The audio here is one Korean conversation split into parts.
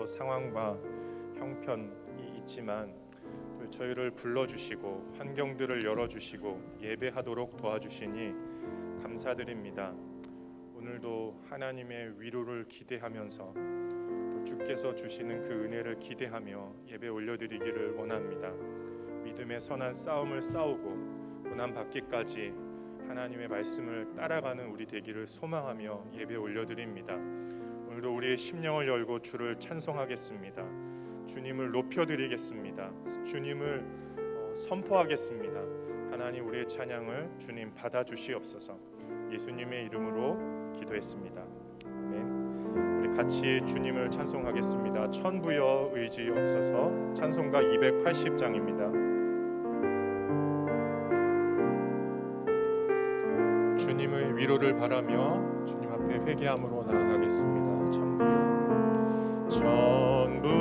여러 상황과 형편이 있지만 또 저희를 불러주시고 환경들을 열어주시고 예배하도록 도와주시니 감사드립니다. 오늘도 하나님의 위로를 기대하면서 또 주께서 주시는 그 은혜를 기대하며 예배 올려드리기를 원합니다. 믿음의 선한 싸움을 싸우고 고난받기까지 하나님의 말씀을 따라가는 우리 되기를 소망하며 예배 올려드립니다. 오늘도 우리의 심령을 열고 주를 찬송하겠습니다. 주님을 높여드리겠습니다. 주님을 선포하겠습니다. 하나님, 우리의 찬양을 주님 받아주시옵소서. 예수님의 이름으로 기도했습니다. 아멘. 우리 같이 주님을 찬송하겠습니다. 천부여 의지 없어서 찬송가 280장입니다. 주님의 위로를 바라며 주님 앞에 회개함으로 나아가겠습니다. 천부여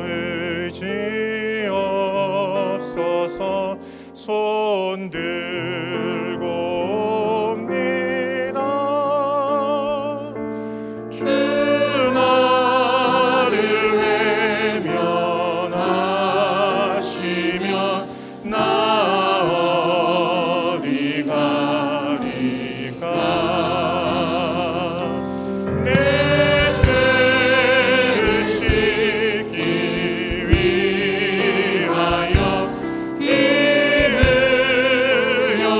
의지 없어서 손 들고 옵니다. 주 나를 외면하시면 나 어디 가리까. 내 죄를 씻기 위하여 피 흘려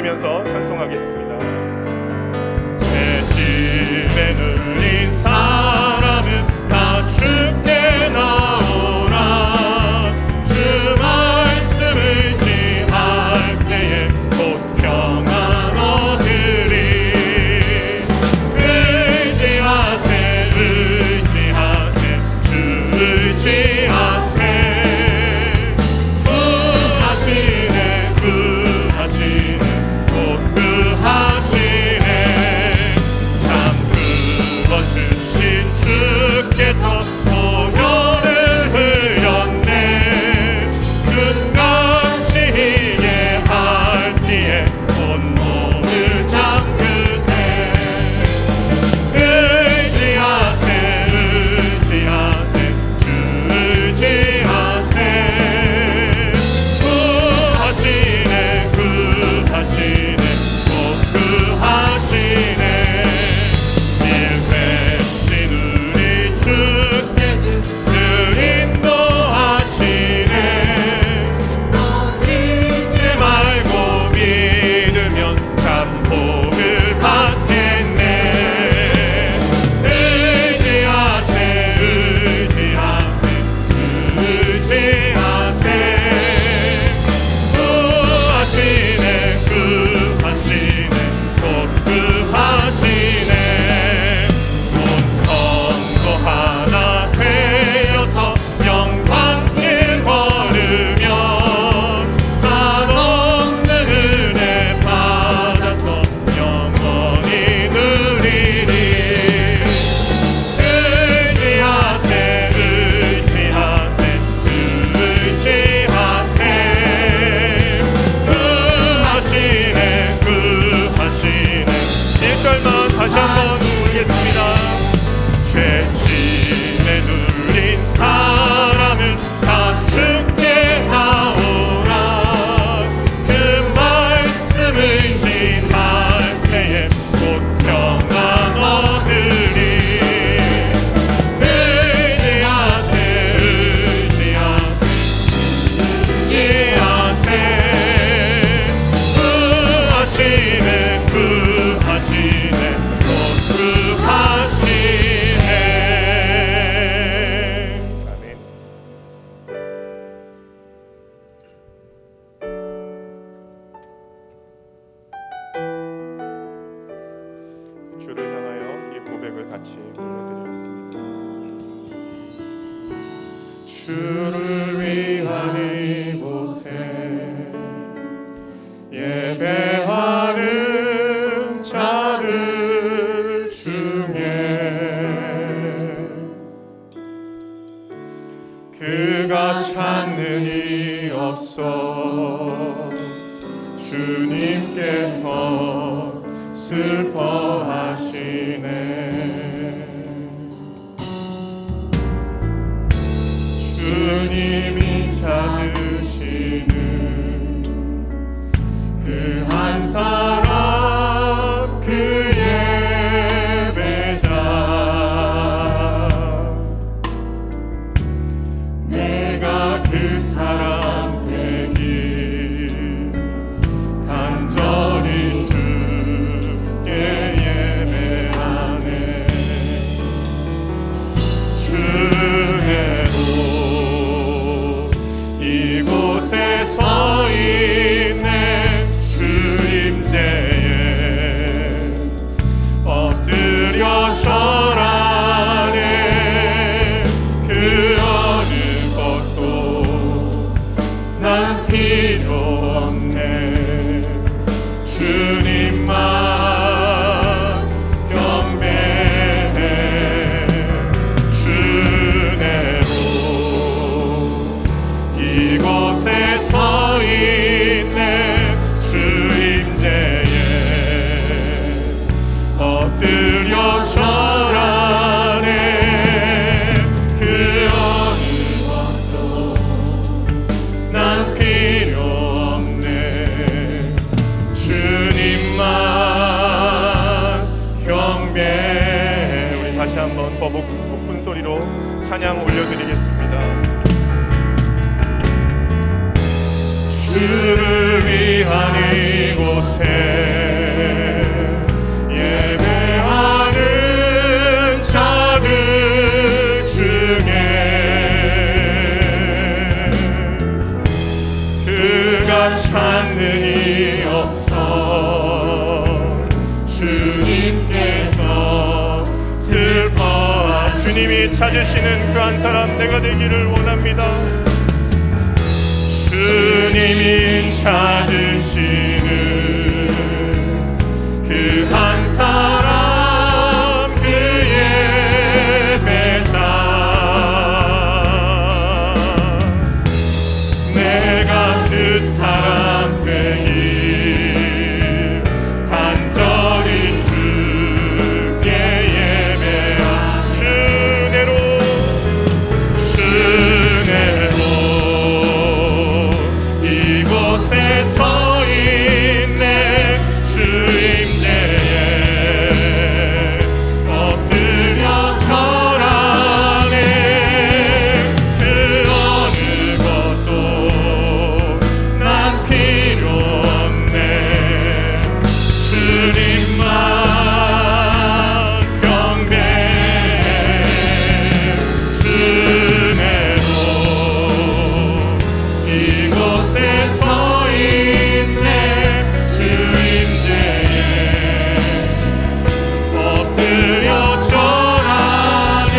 외치면서 찬송하겠습니다. 죄짐에 눌린 사람은 다 주께 나오라. 주 말씀을 의지할 때에 곧 평안 얻으리. 의지하세 의지하세 주 의지하세. 구하시네 구하시네 곧 구하시네. 참 불러주신 주께서 보혈을 흘렸네. 끝없이 예할 때에 온몸을 잠그세. 의지하세 의지하세 주 의지하세. 구하시네 구하시네 곧 구하시네. 일 회신 우리 주께서 늘 인도하시네. 잊지 말고 믿으면 참 복을 받겠네. 의지하세 의지하세 주 의지하세. 구하시네 구하시네 곧 구하시네. 온 성도 하나 되어서 영광길 걸으며 한없는 은혜 받아서 영원히 누리리. 의지하세 의지하세 주 의지하세. 구하시네 구하시네. 1절만 다시 한번 부르겠습니다. 죄짐에 눌린 사람은 다 주께 나오라. 그 말씀을 의지할 때에 곧 평안 얻으리. 의지하세 의지하세 의지하세. 구하시네 구하시네 곧 구하시네. 아멘. 주를 향하여 이 고백을 같이 불러드리겠습니다. 주를 위한 이곳에 예배하는 자들 중에 그가 찾는 이 없어. 주님께서 슬퍼하시네. 주님이 찾으시는 그 한 사람 그 예배자. 내가 그 사람 되길 간절히 주께 예배하네. 주내로 이곳에 서 있네. 주 임재에 엎드려 절하네. 그 어느 것도 난 필요 없네. 주님만 경배해. 주내로 이곳에 서 있네. 주 임재에 엎드려 절하네. 그 어느 것도 난 필요 없네. 주님만 경배해. 우리 다시 한번 높은 소리로 찬양 올려드리겠습니다. 주를 위한 이곳에 이곳에 예배하는 자들 중에 그가 찾는 이 없어 주님께서 슬퍼하 주님이 찾으시는 그 한 사람 내가 되기를 원합니다. 주님이 찾으시는 그 한 사람 그 예배자 내가 그 사람 되길 간절히 주께 예배하 주내로 이곳에 서 있네 주임제에 엎드려 절하네 그 어느 것도 난 필요 없네 주님만 경배해 주내로 이곳에 서 있네 주임제에 엎드려 절하네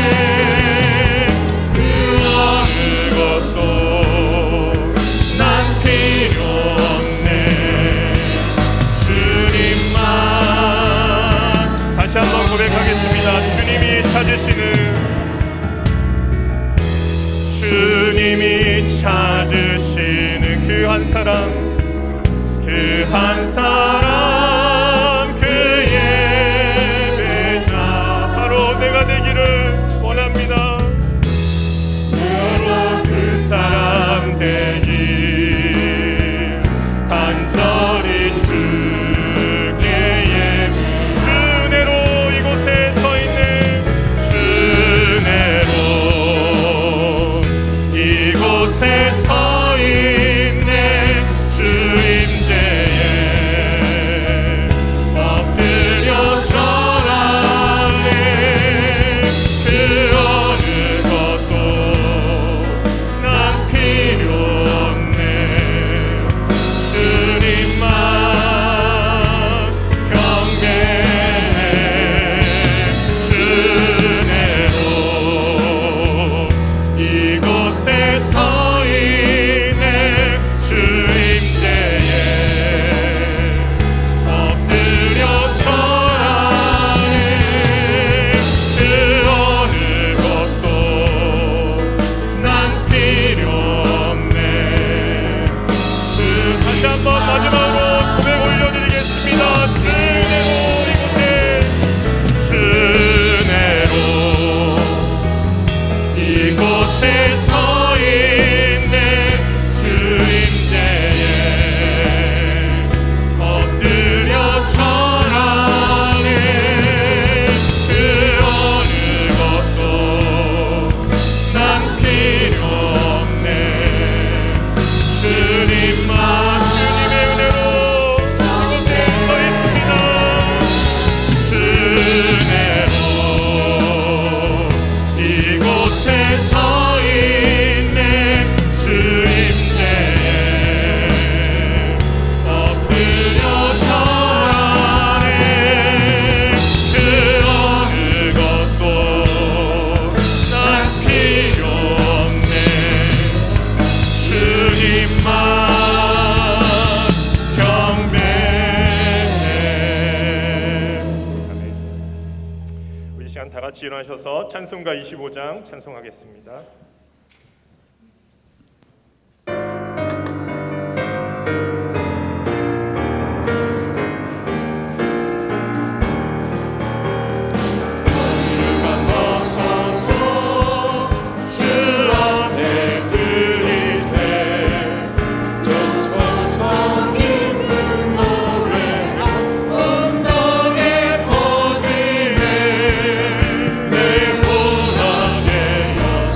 그 어느 것도 난 필요 없네 주님만 다시 한번 고백하겠습니다. 주님이 찾으시는 그 한 사람 그 한 사람 그 예배자 바로 내가 되기를 원합니다. 바로 그 사람 되길 간절히 주께 예배 주내로 이곳에 서 있는 주내로 이곳에 서 있네 주임제에 엎드려 절하네 그 어느 것도 난 필요 없네 주님만 경배해 주내로 이곳에 서 있네 주임제에 엎드려 절하네 그 어느 것도 난 필요 없네 다시 한번 마지막으로 고백 올려드리겠습니다. 주내로 이곳에 서 있네 주임제에 엎드려 절하네 그 어느 것도 난 필요 없네 주님만 주님의 은혜로 이곳에 서 있습니다. 주내로 이곳에 서 있네 주임제에 엎드려 절하네 그 어느 것도 난 필요 없네 주님만 경배해 아멘. 우리 시간 다 같이 일어나셔서 찬송가 25장 찬송하겠습니다. 내 고난의 여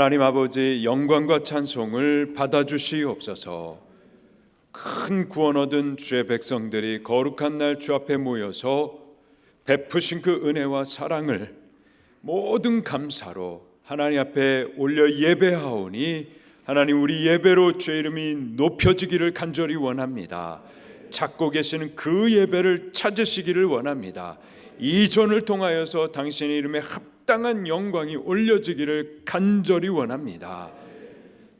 하나님 아버지의 영광과 찬송을 받아주시옵소서. 큰 구원 얻은 주의 백성들이 거룩한 날 주 앞에 모여서 베푸신 그 은혜와 사랑을 모든 감사로 하나님 앞에 올려 예배하오니 하나님, 우리 예배로 주의 이름이 높여지기를 간절히 원합니다. 찾고 계시는 그 예배를 찾으시기를 원합니다. 이 전을 통하여서 당신의 이름에 합당한 영광이 올려지기를 간절히 원합니다.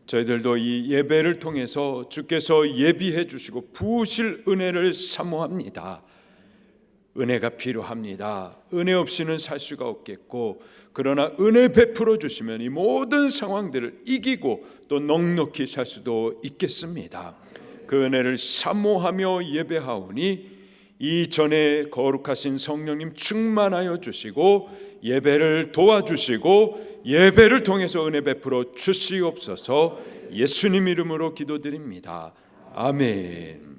저희들도 이 예배를 통해서 주께서 예비해 주시고 부으실 은혜를 사모합니다. 은혜가 필요합니다. 은혜 없이는 살 수가 없겠고, 그러나 은혜 베풀어 주시면 이 모든 상황들을 이기고 또 넉넉히 살 수도 있겠습니다. 그 은혜를 사모하며 예배하오니 이 전에 거룩하신 성령님 충만하여 주시고 예배를 도와주시고 예배를 통해서 은혜 베풀어 주시옵소서. 예수님 이름으로 기도드립니다. 아멘.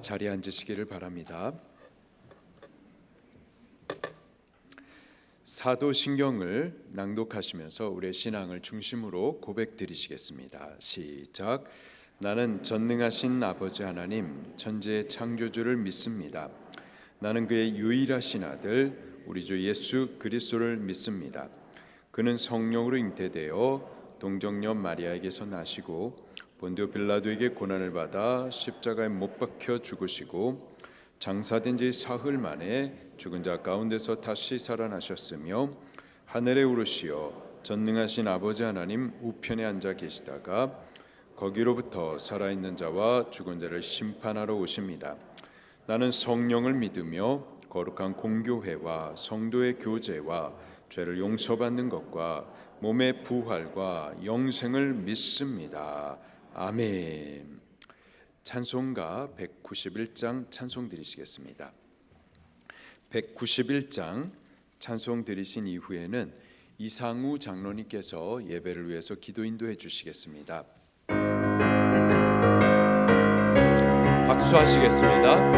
자리에 앉으시기를 바랍니다. 사도신경을 낭독하시면서 우리의 신앙을 중심으로 고백드리시겠습니다. 시작. 나는 전능하신 아버지 하나님 천지의 창조주를 믿습니다. 나는 그의 유일하신 아들 우리 주 예수 그리스도를 믿습니다. 그는 성령으로 잉태되어 동정녀 마리아에게서 나시고 본디오 빌라도에게 고난을 받아 십자가에 못 박혀 죽으시고 장사된 지 사흘 만에 죽은 자 가운데서 다시 살아나셨으며 하늘에 오르시어 전능하신 아버지 하나님 우편에 앉아 계시다가 거기로부터 살아있는 자와 죽은 자를 심판하러 오십니다. 나는 성령을 믿으며 거룩한 공교회와 성도의 교제와 죄를 용서받는 것과 몸의 부활과 영생을 믿습니다. 아멘. 찬송가 191장 찬송 드리시겠습니다. 191장 찬송 드리신 이후에는 이상우 장로님께서 예배를 위해서 기도 인도해 주시겠습니다. 박수하시겠습니다.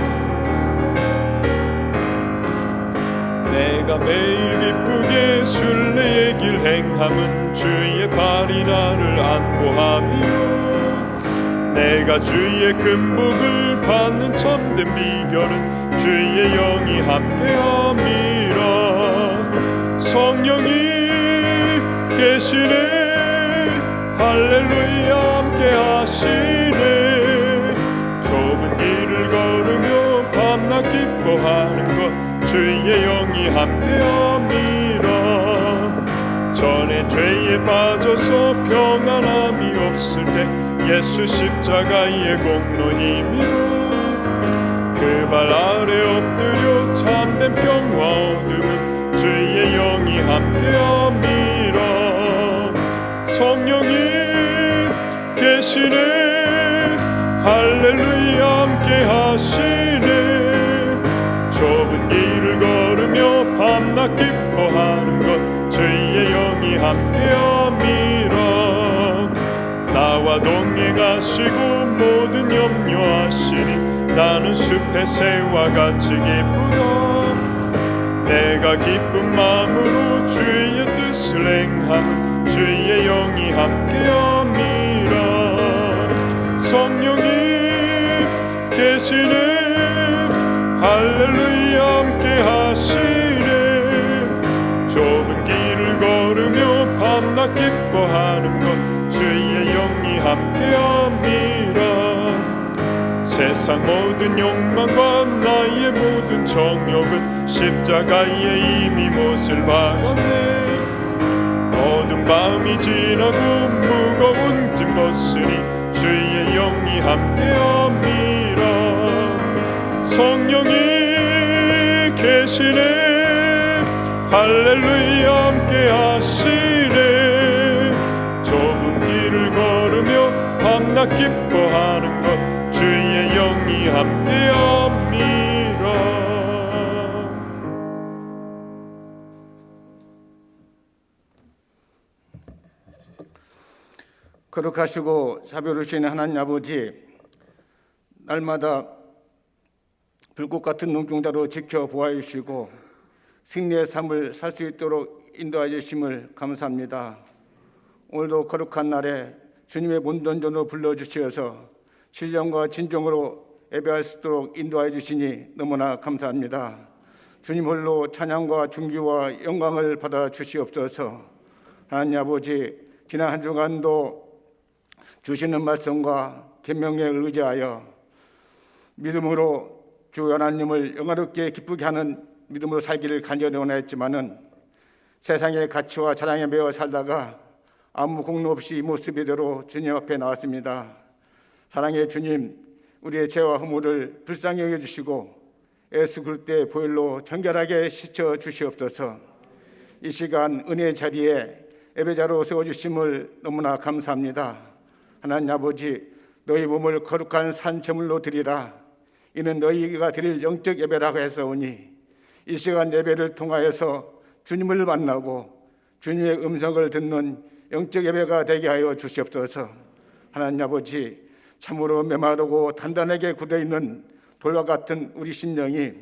내가 매일 기쁘게 순례의 길 행함은 주의 발이 나를 안보하며 내가 주의 금복을 받는 참된 비결은 주의 영이 함께함이라. 성령이 계시네 할렐루야 함께하시네. 좁은 길을 걸으며 밤낮 기뻐하는 것 주의 영이 함께함이라. 전에 죄에 빠져서 평안함이 없을 때 예수 십자가의 공로 힘이로 그 발 아래 엎드려 참된 평화 얻음은 주의 영이 함께함이라. 성령이 계시네 할렐루야 함께하시네. 좁은 길을 걸으며 밤낮 기뻐하는 것 주의 영이 함께함이라. 나와 동행하시고 모든 염려하시니 나는 숲의 새와 같이 기쁘다. 내가 기쁜 마음으로 주의 뜻을 행하는 주의 영이 함께함이라. 성령이 계시네 할렐루야 함께하시네. 좁은 길을 걸으며 밤낮 기뻐하는 것 주의 영이 함께함이라. 세상 모든 욕망과 나의 모든 정욕은 십자가에 이미 못을 박았네. 어두운 밤이 지나고 무거운 짐 벗으니 주의 영이 함께함이라. 성령이 계시네 할렐루야 함께하시네. 좁은 길을 걸으며 밤낮 너무나 기뻐하는 것 주의 영이 함께함이라. 거룩하시고 자비로우신 하나님 아버지, 날마다 불꽃 같은 눈동자로 지켜보아 주시고 승리의 삶을 살 수 있도록 인도해 주심을 감사합니다. 오늘도 거룩한 날에 주님의 본전전으로 불러주시어서 신령과 진정으로 예배할 수 있도록 인도해 주시니 너무나 감사합니다. 주님 홀로 찬양과 존귀와 영광을 받아 주시옵소서. 하나님 아버지, 지난 한 주간도 주시는 말씀과 계명에 의지하여 믿음으로 주 하나님을 영화롭게 기쁘게 하는 믿음으로 살기를 간절히 원했지만은 세상의 가치와 자랑에 매여 살다가 아무 공로 없이 이 모습 이대로 주님 앞에 나왔습니다. 사랑의 주님, 우리의 죄와 허물을 불쌍히 여겨주시고 예수 그리스도의 보혈로 정결하게 씻어 주시옵소서. 이 시간 은혜의 자리에 예배자로 세워주심을 너무나 감사합니다. 하나님 아버지, 너희 몸을 거룩한 산 제물로 드리라. 이는 너희가 드릴 영적 예배라고 했사오니 이 시간 예배를 통하여서 주님을 만나고 주님의 음성을 듣는 영적 예배가 되게 하여 주시옵소서. 하나님 아버지, 참으로 메마르고 단단하게 굳어있는 돌과 같은 우리 심령이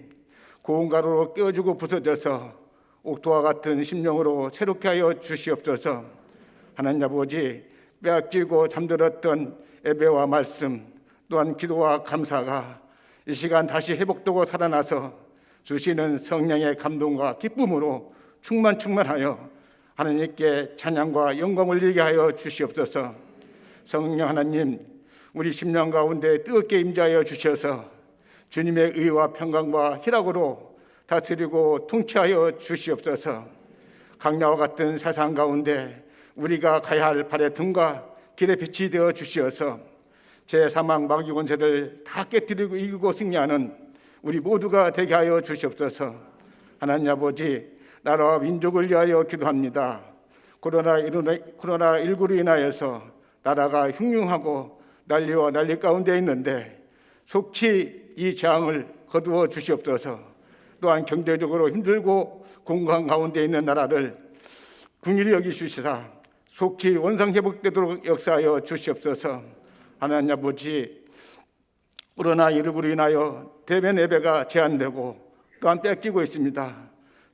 고운 가루로 껴주고 부서져서 옥토와 같은 심령으로 새롭게 하여 주시옵소서. 하나님 아버지, 빼앗기고 잠들었던 예배와 말씀 또한 기도와 감사가 이 시간 다시 회복되고 살아나서 주시는 성령의 감동과 기쁨으로 충만하여 하나님께 찬양과 영광을 올리게 하여 주시옵소서. 성령 하나님, 우리 심령 가운데 뜨겁게 임재하여 주셔서 주님의 의와 평강과 희락으로 다스리고 통치하여 주시옵소서. 강야와 같은 세상 가운데 우리가 가야 할 발의 등과 길의 빛이 되어 주시어서 제3왕 마귀 권세를 다 깨뜨리고 이기고 승리하는 우리 모두가 되게 하여 주시옵소서. 하나님 아버지, 나라와 민족을 위하여 기도합니다. 코로나19로 인하여서 나라가 흉흉하고 난리와 난리 가운데 있는데 속히 이 재앙을 거두어 주시옵소서. 또한 경제적으로 힘들고 공강 가운데 있는 나라를 긍휼히 여기주시사 속히 원상 회복되도록 역사하여 주시옵소서. 하나님 아버지, 코로나19로 인하여 대면 예배가 제한되고 또한 뺏기고 있습니다.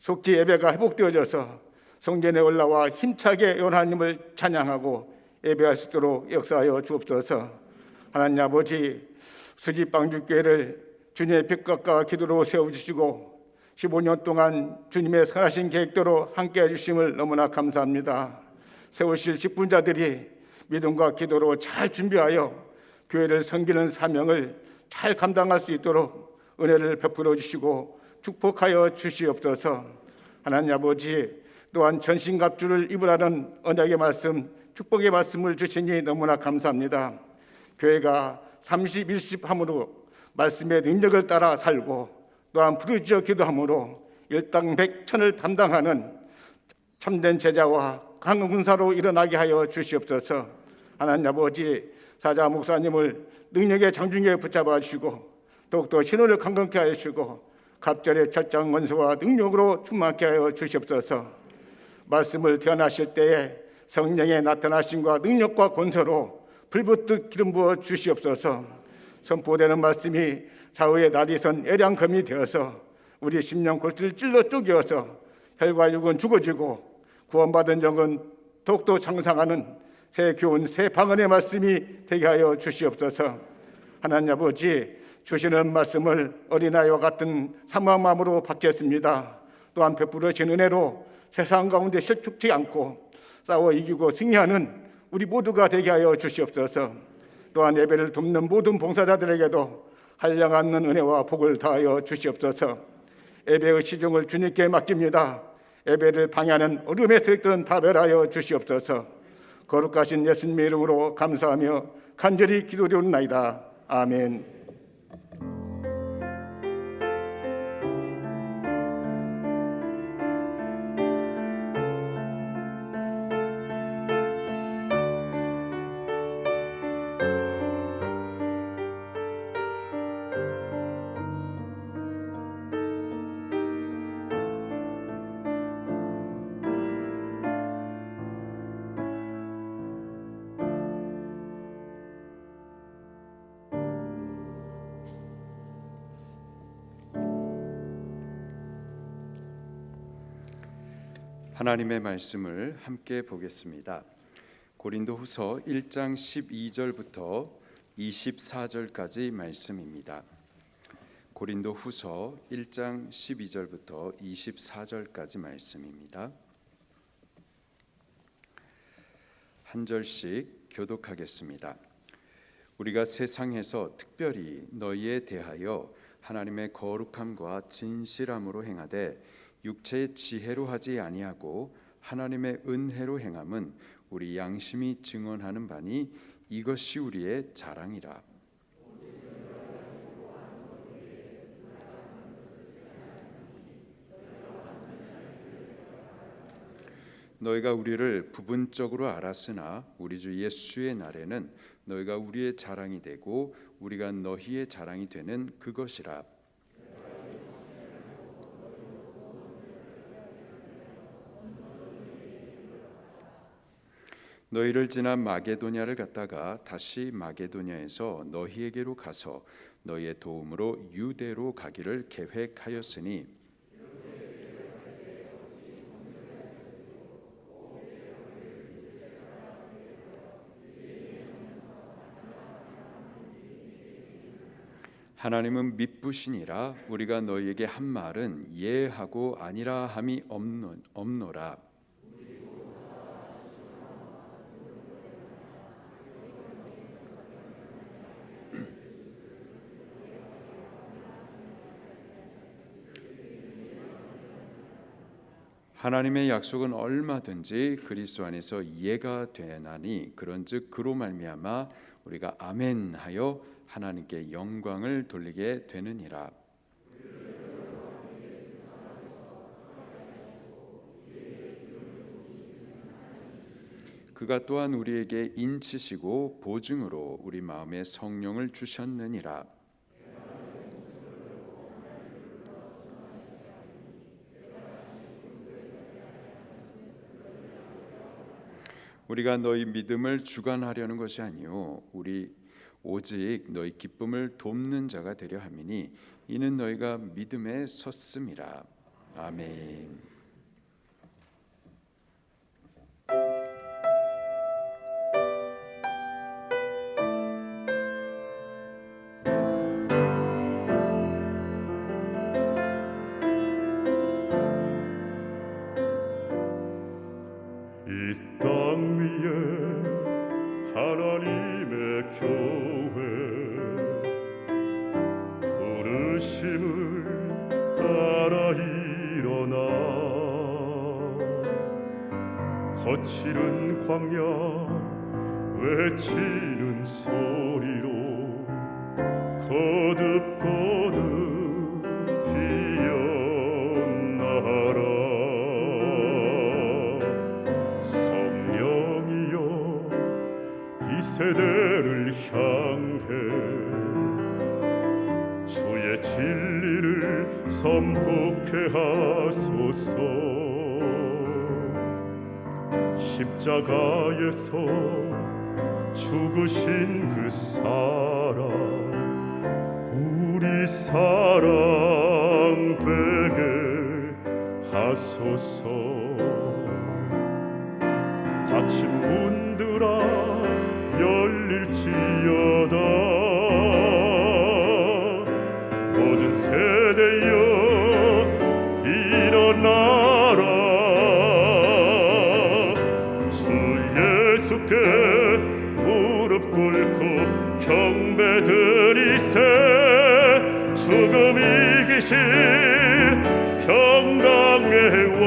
속히 예배가 회복되어져서 성전에 올라와 힘차게 하나님을 찬양하고 예배할 수 있도록 역사하여 주옵소서. 하나님 아버지, 수지방주교회를 주님의 빛과 기도로 세워주시고 15년 동안 주님의 선하신 계획대로 함께해 주심을 너무나 감사합니다. 세우실 직분자들이 믿음과 기도로 잘 준비하여 교회를 섬기는 사명을 잘 감당할 수 있도록 은혜를 베풀어 주시고 축복하여 주시옵소서. 하나님 아버지, 또한 전신갑주를 입으라는 언약의 말씀, 축복의 말씀을 주시니 너무나 감사합니다. 교회가 30, 20 함으로 말씀의 능력을 따라 살고 또한 부르짖어 기도함으로 일당백천을 담당하는 참된 제자와 강군사로 일어나게 하여 주시옵소서. 하나님 아버지, 사자 목사님을 능력의 장중에 붙잡아 주시고 더욱더 신호를 강건케 하여 주시고 갑절의 철장 원수와 능력으로 충만케 하여 주시옵소서. 말씀을 태어나실 때에 성령의 나타나심과 능력과 권세로 불붙듯 기름 부어 주시옵소서. 선포되는 말씀이 좌우의 날이선 애량검이 되어서 우리 심령 골수를 찔러 쪼개어서 혈과 육은 죽어지고 구원받은 영은 더욱더 장상하는 새 교훈, 새 방언의 말씀이 되게 하여 주시옵소서. 하나님 아버지, 주시는 말씀을 어린아이와 같은 사모한 마음으로 받겠습니다. 또한 베풀어진 은혜로 세상 가운데 실축지 않고 싸워 이기고 승리하는 우리 모두가 되게 하여 주시옵소서. 또한 예배를 돕는 모든 봉사자들에게도 한량없는 은혜와 복을 다하여 주시옵소서. 예배의 시중을 주님께 맡깁니다. 예배를 방해하는 어둠의 세력들은 다별하여 주시옵소서. 거룩하신 예수님의 이름으로 감사하며 간절히 기도드리옵나이다. 아멘. 하나님의 말씀을 함께 보겠습니다. 고린도후서 1장 12절부터 24절까지 말씀입니다. 고린도후서 1장 12절부터 24절까지 말씀입니다. 한 절씩 교독하겠습니다. 우리가 세상에서 특별히 너희에 대하여 하나님의 거룩함과 진실함으로 행하되 육체의 지혜로 하지 아니하고 하나님의 은혜로 행함은 우리 양심이 증언하는 바니 이것이 우리의 자랑이라. 너희가 우리를 부분적으로 알았으나 우리 주 예수의 날에는 너희가 우리의 자랑이 되고 우리가 너희의 자랑이 되는 그것이라. 너희를 지나 마게도냐를 갔다가 다시 마게도냐에서 너희에게로 가서 너희의 도움으로 유대로 가기를 계획하였으니 하나님은 미쁘시니라. 우리가 너희에게 한 말은 예하고 아니라 함이 없노라. 하나님의 약속은 얼마든지 그리스도 안에서 예가 되나니 그런즉 그로 말미암아 우리가 아멘하여 하나님께 영광을 돌리게 되느니라. 그가 또한 우리에게 인치시고 보증으로 우리 마음에 성령을 주셨느니라. 우리가 너희 믿음을 주관하려는 것이 아니요 우리 오직 너희 기쁨을 돕는 자가 되려 함이니 이는 너희가 믿음에 섰음이라. 아멘. 이 땅 위에 하나님의 교회 부르심을 따라 일어나 거칠은 광야 외치는 소리로 거듭거듭 피어나라. 이 세대를 향해 주의 진리를 선포케 하소서. 십자가에서 죽으신 그 사랑 우리 사랑 되게 하소서. 닫힌 문들아 열릴지어다. 모든 세대여 일어나라. 주 예수께 무릎 꿇고 경배드리세. 죽음 이기신 평강의 왕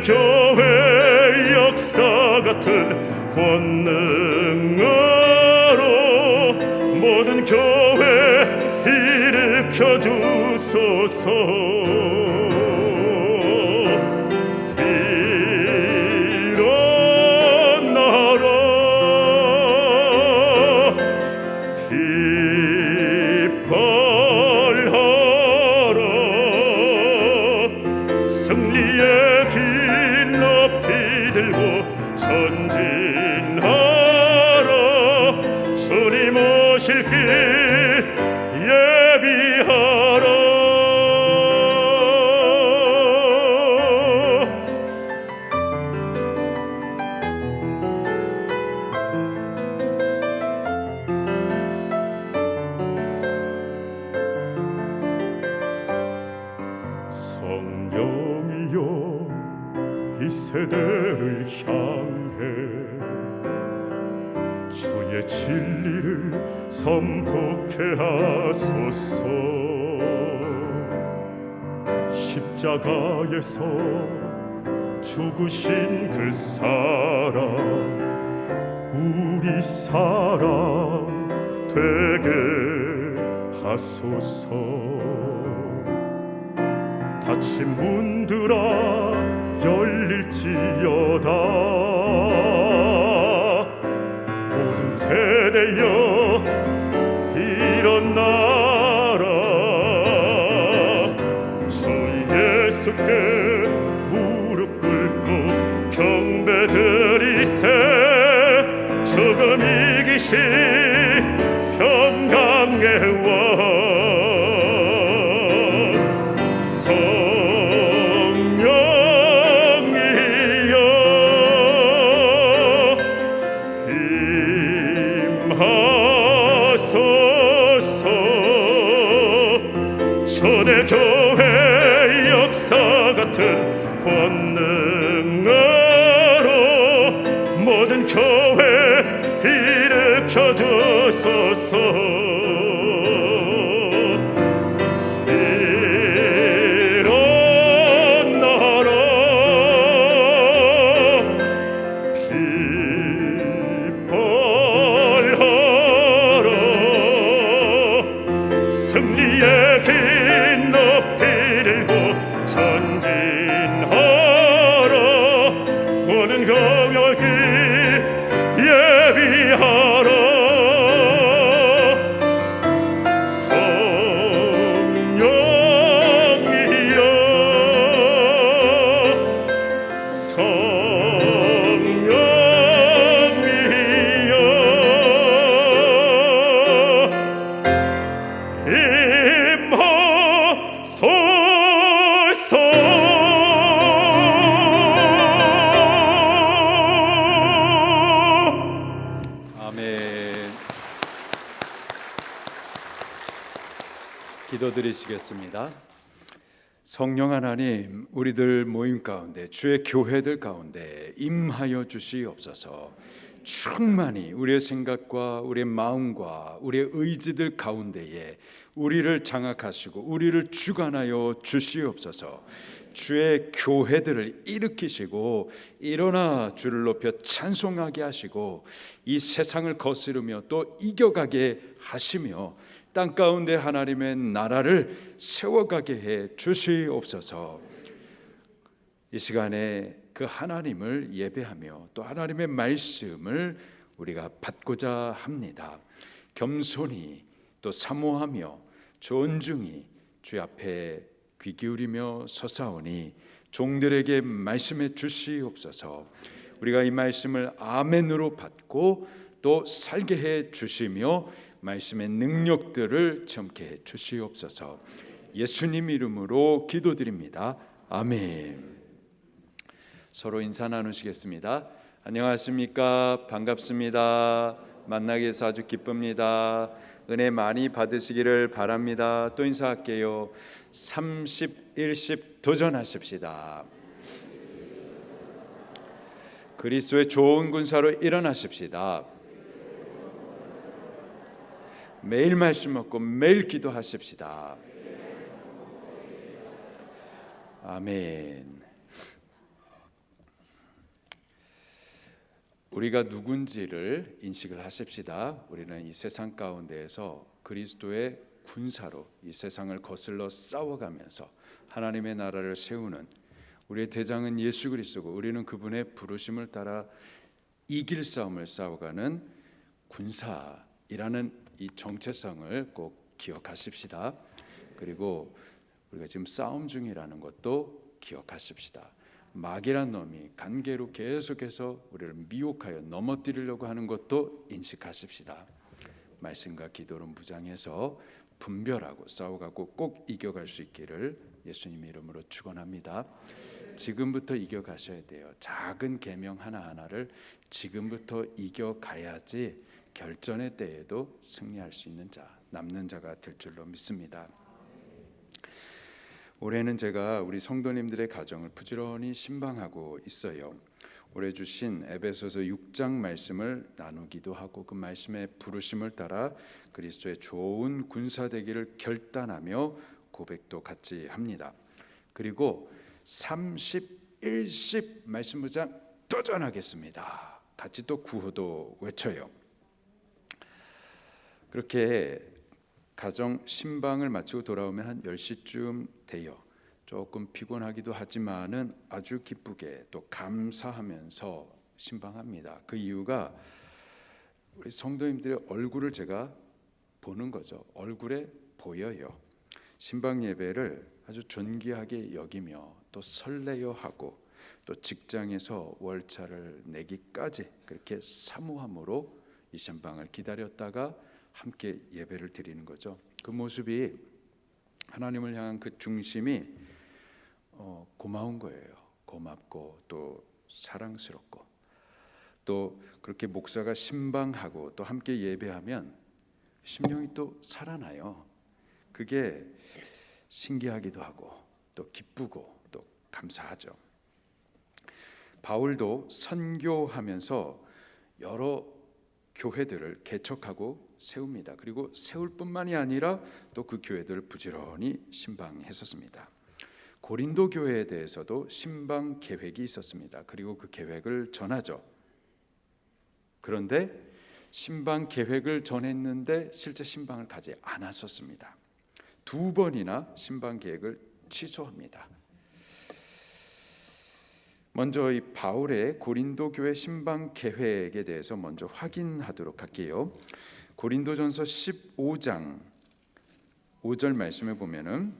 교회 역사 같은 권능으로 모든 교회 일으켜 주소서. 일어나라. 기뻐하라. 성령이여 이 세대를 향해 주의 진리를 선포케 하소서. 십자가에서 죽으신 그 사랑 우리 사랑 되게 하소서. 닫힌 문들아 열릴지어다. 모든 세대여 일어나라. 주 예수께 무릎 꿇고 경배드리세. 죽음 이기신 평강의 왕 성령이여 임하소서. 초대교회 역사 같은 권능으로 모든 교회 일으켜 주소서. 일어나라. 기뻐하라. 승리의 길 높이 들고 전진하라. 모든 검역을 예비하라. 성령이여 기도드리시겠습니다. 성령 하나님, 우리들 모임 가운데, 주의 교회들 가운데 임하여 주시옵소서. 충만히 우리의 생각과 우리의 마음과 우리의 의지들 가운데에 우리를 장악하시고 우리를 주관하여 주시옵소서. 주의 교회들을 일으키시고 일어나 주를 높여 찬송하게 하시고 이 세상을 거스르며 또 이겨가게 하시며 땅 가운데 하나님의 나라를 세워가게 해 주시옵소서. 이 시간에 그 하나님을 예배하며 또 하나님의 말씀을 우리가 받고자 합니다. 겸손히 또 사모하며 존중히 주 앞에 귀 기울이며 서사오니 종들에게 말씀해 주시옵소서. 우리가 이 말씀을 아멘으로 받고 또 살게 해 주시며 말씀의 능력들을 체험케 해 주시옵소서. 예수님 이름으로 기도드립니다. 아멘. 서로 인사 나누시겠습니다. 안녕하십니까? 반갑습니다. 만나게 해서 아주 기쁩니다. 은혜 많이 받으시기를 바랍니다. 또 인사할게요. 30일씩 도전하십시다. 그리스도의 좋은 군사로 일어나십시다. 매일 말씀 먹고 매일 기도하십시다. 아멘. 우리가 누군지를 인식을 하십시다. 우리는 이 세상 가운데에서 그리스도의 군사로 이 세상을 거슬러 싸워가면서 하나님의 나라를 세우는 우리의 대장은 예수 그리스도고 우리는 그분의 부르심을 따라 이길 싸움을 싸워가는 군사이라는 이 정체성을 꼭 기억하십시다. 그리고 우리가 지금 싸움 중이라는 것도 기억하십시다. 마귀란 놈이 관계로 계속해서 우리를 미혹하여 넘어뜨리려고 하는 것도 인식하십시다. 말씀과 기도로 무장해서 분별하고 싸워가고 꼭 이겨갈 수 있기를 예수님 이름으로 축원합니다. 지금부터 이겨가셔야 돼요. 작은 계명 하나하나를 지금부터 이겨가야지 결전의 때에도 승리할 수 있는 자, 남는 자가 될 줄로 믿습니다. 올해는 제가 우리 성도님들의 가정을 부지런히 신방하고 있어요. 올해 주신 에베소서 6장 말씀을 나누기도 하고 그 말씀의 부르심을 따라 그리스도의 좋은 군사 되기를 결단하며 고백도 같이 합니다. 그리고 30일씩 말씀 묵상 도전하겠습니다. 같이 또 구호도 외쳐요. 그렇게 가정 신방을 마치고 돌아오면 한 10시쯤 돼요. 조금 피곤하기도 하지만은 아주 기쁘게 또 감사하면서 신방합니다. 그 이유가 우리 성도님들의 얼굴을 제가 보는 거죠. 얼굴에 보여요. 신방 예배를 아주 존귀하게 여기며 또 설레어 하고 또 직장에서 월차를 내기까지 그렇게 사모함으로 이 신방을 기다렸다가 함께 예배를 드리는 거죠. 그 모습이 하나님을 향한 그 중심이 고마운 거예요. 고맙고 또 사랑스럽고 또 그렇게 목사가 신방하고 또 함께 예배하면 심령이 또 살아나요. 그게 신기하기도 하고 또 기쁘고 또 감사하죠. 바울도 선교하면서 여러 교회들을 개척하고 세웁니다. 그리고 세울 뿐만이 아니라 또 그 교회들을 부지런히 신방했었습니다. 고린도 교회에 대해서도 신방 계획이 있었습니다. 그리고 그 계획을 전하죠. 그런데 신방 계획을 전했는데 실제 신방을 가지 않았었습니다. 2번이나 신방 계획을 취소합니다. 먼저 이 바울의 고린도 교회 신방 계획에 대해서 먼저 확인하도록 할게요. 고린도전서 15장 5절 말씀에 보면은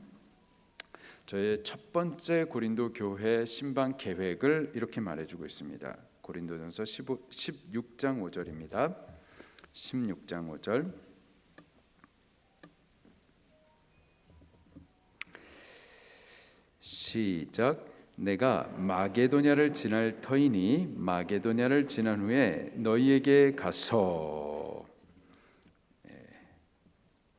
저의 첫 번째 고린도 교회 신방 계획을 이렇게 말해주고 있습니다. 고린도전서 16장 5절입니다. 16장 5절. 시작. 내가 마게도냐를 지날 터이니 마게도냐를 지난 후에 너희에게 가서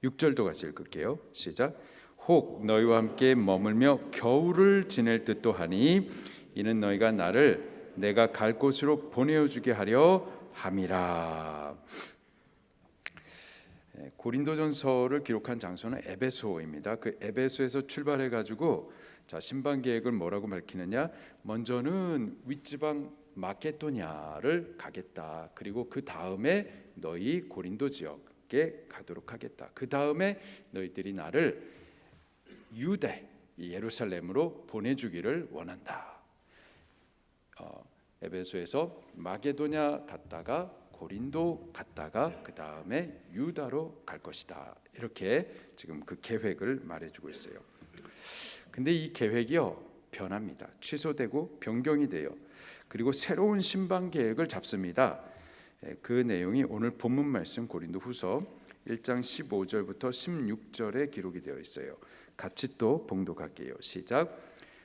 6절도 같이 읽을게요. 시작. 혹 너희와 함께 머물며 겨울을 지낼 듯도 하니 이는 너희가 나를 내가 갈 곳으로 보내어주게 하려 함이라. 고린도전서를 기록한 장소는 에베소입니다. 그 에베소에서 출발해 가지고 자, 신방 계획을 뭐라고 밝히느냐? 먼저는 윗지방 마케도냐를 가겠다. 그리고 그 다음에 너희 고린도 지역에 가도록 하겠다. 그 다음에 너희들이 나를 유대 예루살렘으로 보내주기를 원한다. 에베소에서 마게도냐 갔다가 고린도 갔다가 그 다음에 유다로 갈 것이다. 이렇게 지금 그 계획을 말해주고 있어요. 근데 이 계획이요 변합니다. 취소되고 변경이 돼요. 그리고 새로운 신방 계획을 잡습니다. 그 내용이 오늘 본문 말씀 고린도후서 1장 15절부터 16절에 기록이 되어 있어요. 같이 또 봉독할게요. 시작.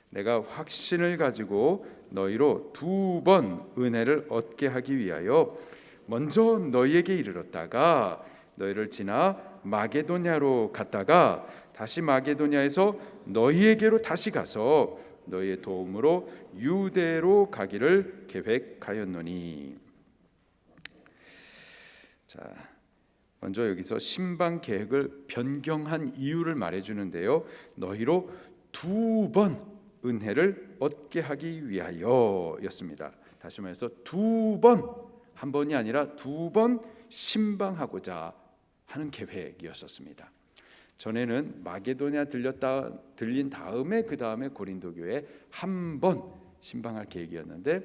내가 확신을 가지고 너희로 2번 은혜를 얻게 하기 위하여 먼저 너희에게 이르렀다가 너희를 지나 마게도냐로 갔다가 다시 마게도냐에서 너희에게로 다시 가서 너희의 도움으로 유대로 가기를 계획하였노니. 자, 먼저 여기서 신방 계획을 변경한 이유를 말해주는데요. 너희로 2번 은혜를 얻게 하기 위하여였습니다. 다시 말해서 2번, 한 번이 아니라 2번 신방하고자 하는 계획이었었습니다. 전에는 마게도냐 들린 다음에 그 다음에 고린도 교회에 한 번 신방할 계획이었는데